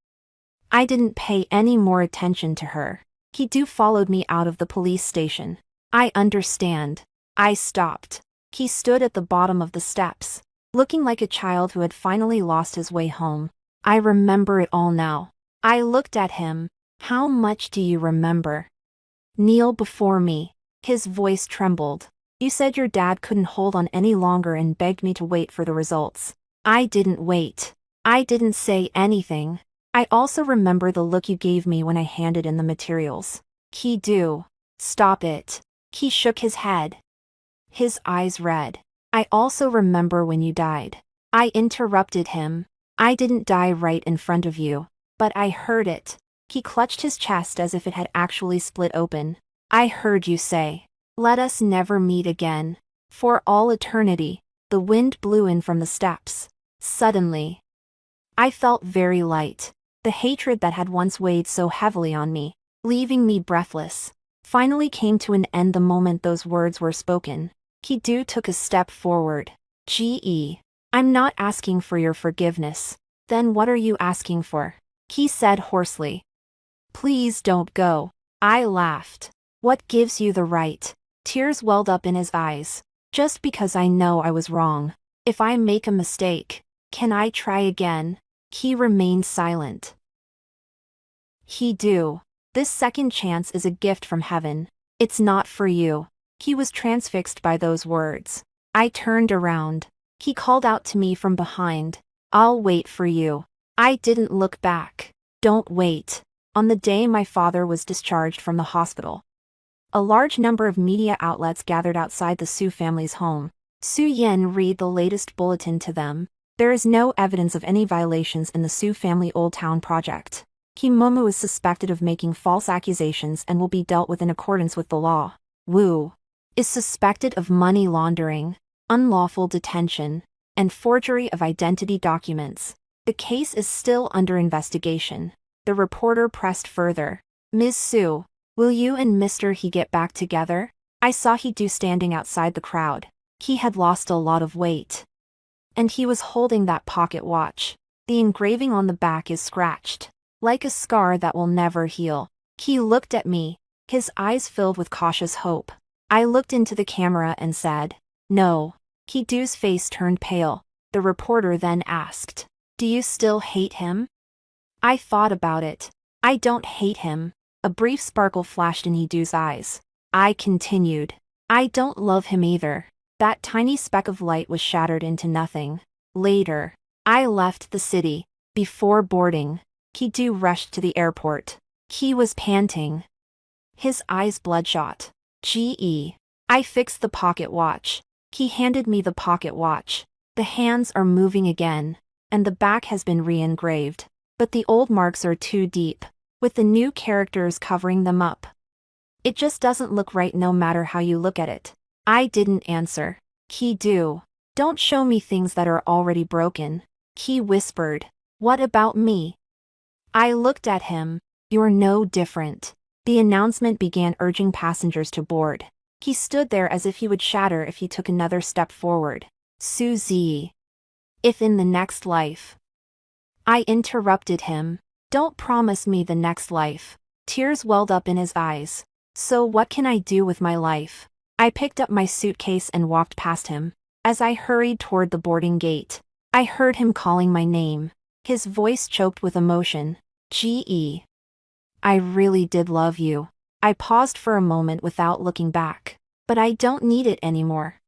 I didn't pay any more attention to her. He-do followed me out of the police station. I understand. I stopped. He stood at the bottom of the steps. looking like a child who had finally lost his way home. I remember it all now. I looked at him. How much do you remember? Kneel before me. His voice trembled. You said your dad couldn't hold on any longer and begged me to wait for the results. I didn't wait. I didn't say anything. I also remember the look you gave me when I handed in the materials. Do. Stop it. He shook his head. His eyes red. I also remember when you died. I interrupted him. I didn't die right in front of you, but I heard it. He clutched his chest as if it had actually split open. I heard you say, "Let us never meet again." For all eternity. The wind blew in from the steps. Suddenly, I felt very light. The hatred that had once weighed so heavily on me, leaving me breathless, finally came to an end the moment those words were spoken. Kidu took a step forward. I'm not asking for your forgiveness. Then what are you asking for? He said hoarsely. Please don't go. I laughed. What gives you the right? Tears welled up in his eyes. Just because I know I was wrong. If I make a mistake, can I try again? He remained silent. This second chance is a gift from heaven. It's not for you. He was transfixed by those words. I turned around. He called out to me from behind. I'll wait for you. I didn't look back. Don't wait. On the day my father was discharged from the hospital, a large number of media outlets gathered outside the Su family's home. Su Yen read the latest bulletin to them. There is no evidence of any violations in the Su family Old Town project. Kimomo is suspected of making false accusations and will be dealt with in accordance with the law. Wu is suspected of money laundering, unlawful detention, and forgery of identity documents. The case is still under investigation. The reporter pressed further. Ms. Su, will you and Mr. He get back together? I saw He standing outside the crowd. He had lost a lot of weight. And he was holding that pocket watch. The engraving on the back is scratched, like a scar that will never heal. He looked at me, his eyes filled with cautious hope. I looked into the camera and said, no. Kidu's face turned pale. The reporter then asked, do you still hate him? I thought about it. I don't hate him. A brief sparkle flashed in Hidu's eyes. I continued. I don't love him either. That tiny speck of light was shattered into nothing. Later, I left the city. Before boarding, Kidu rushed to the airport. He was panting, his eyes bloodshot. I fixed the pocket watch. He handed me the pocket watch. The hands are moving again, and the back has been re-engraved. But the old marks are too deep, with the new characters covering them up. It just doesn't look right no matter how you look at it. I didn't answer. Kidu, don't show me things that are already broken. He whispered. What about me? I looked at him. You're no different. The announcement began urging passengers to board. He stood there as if he would shatter if he took another step forward. Suzy. If in the next life. I interrupted him. Don't promise me the next life. Tears welled up in his eyes. So what can I do with my life? I picked up my suitcase and walked past him. As I hurried toward the boarding gate, I heard him calling my name. His voice choked with emotion. I really did love you. I paused for a moment without looking back. But I don't need it anymore.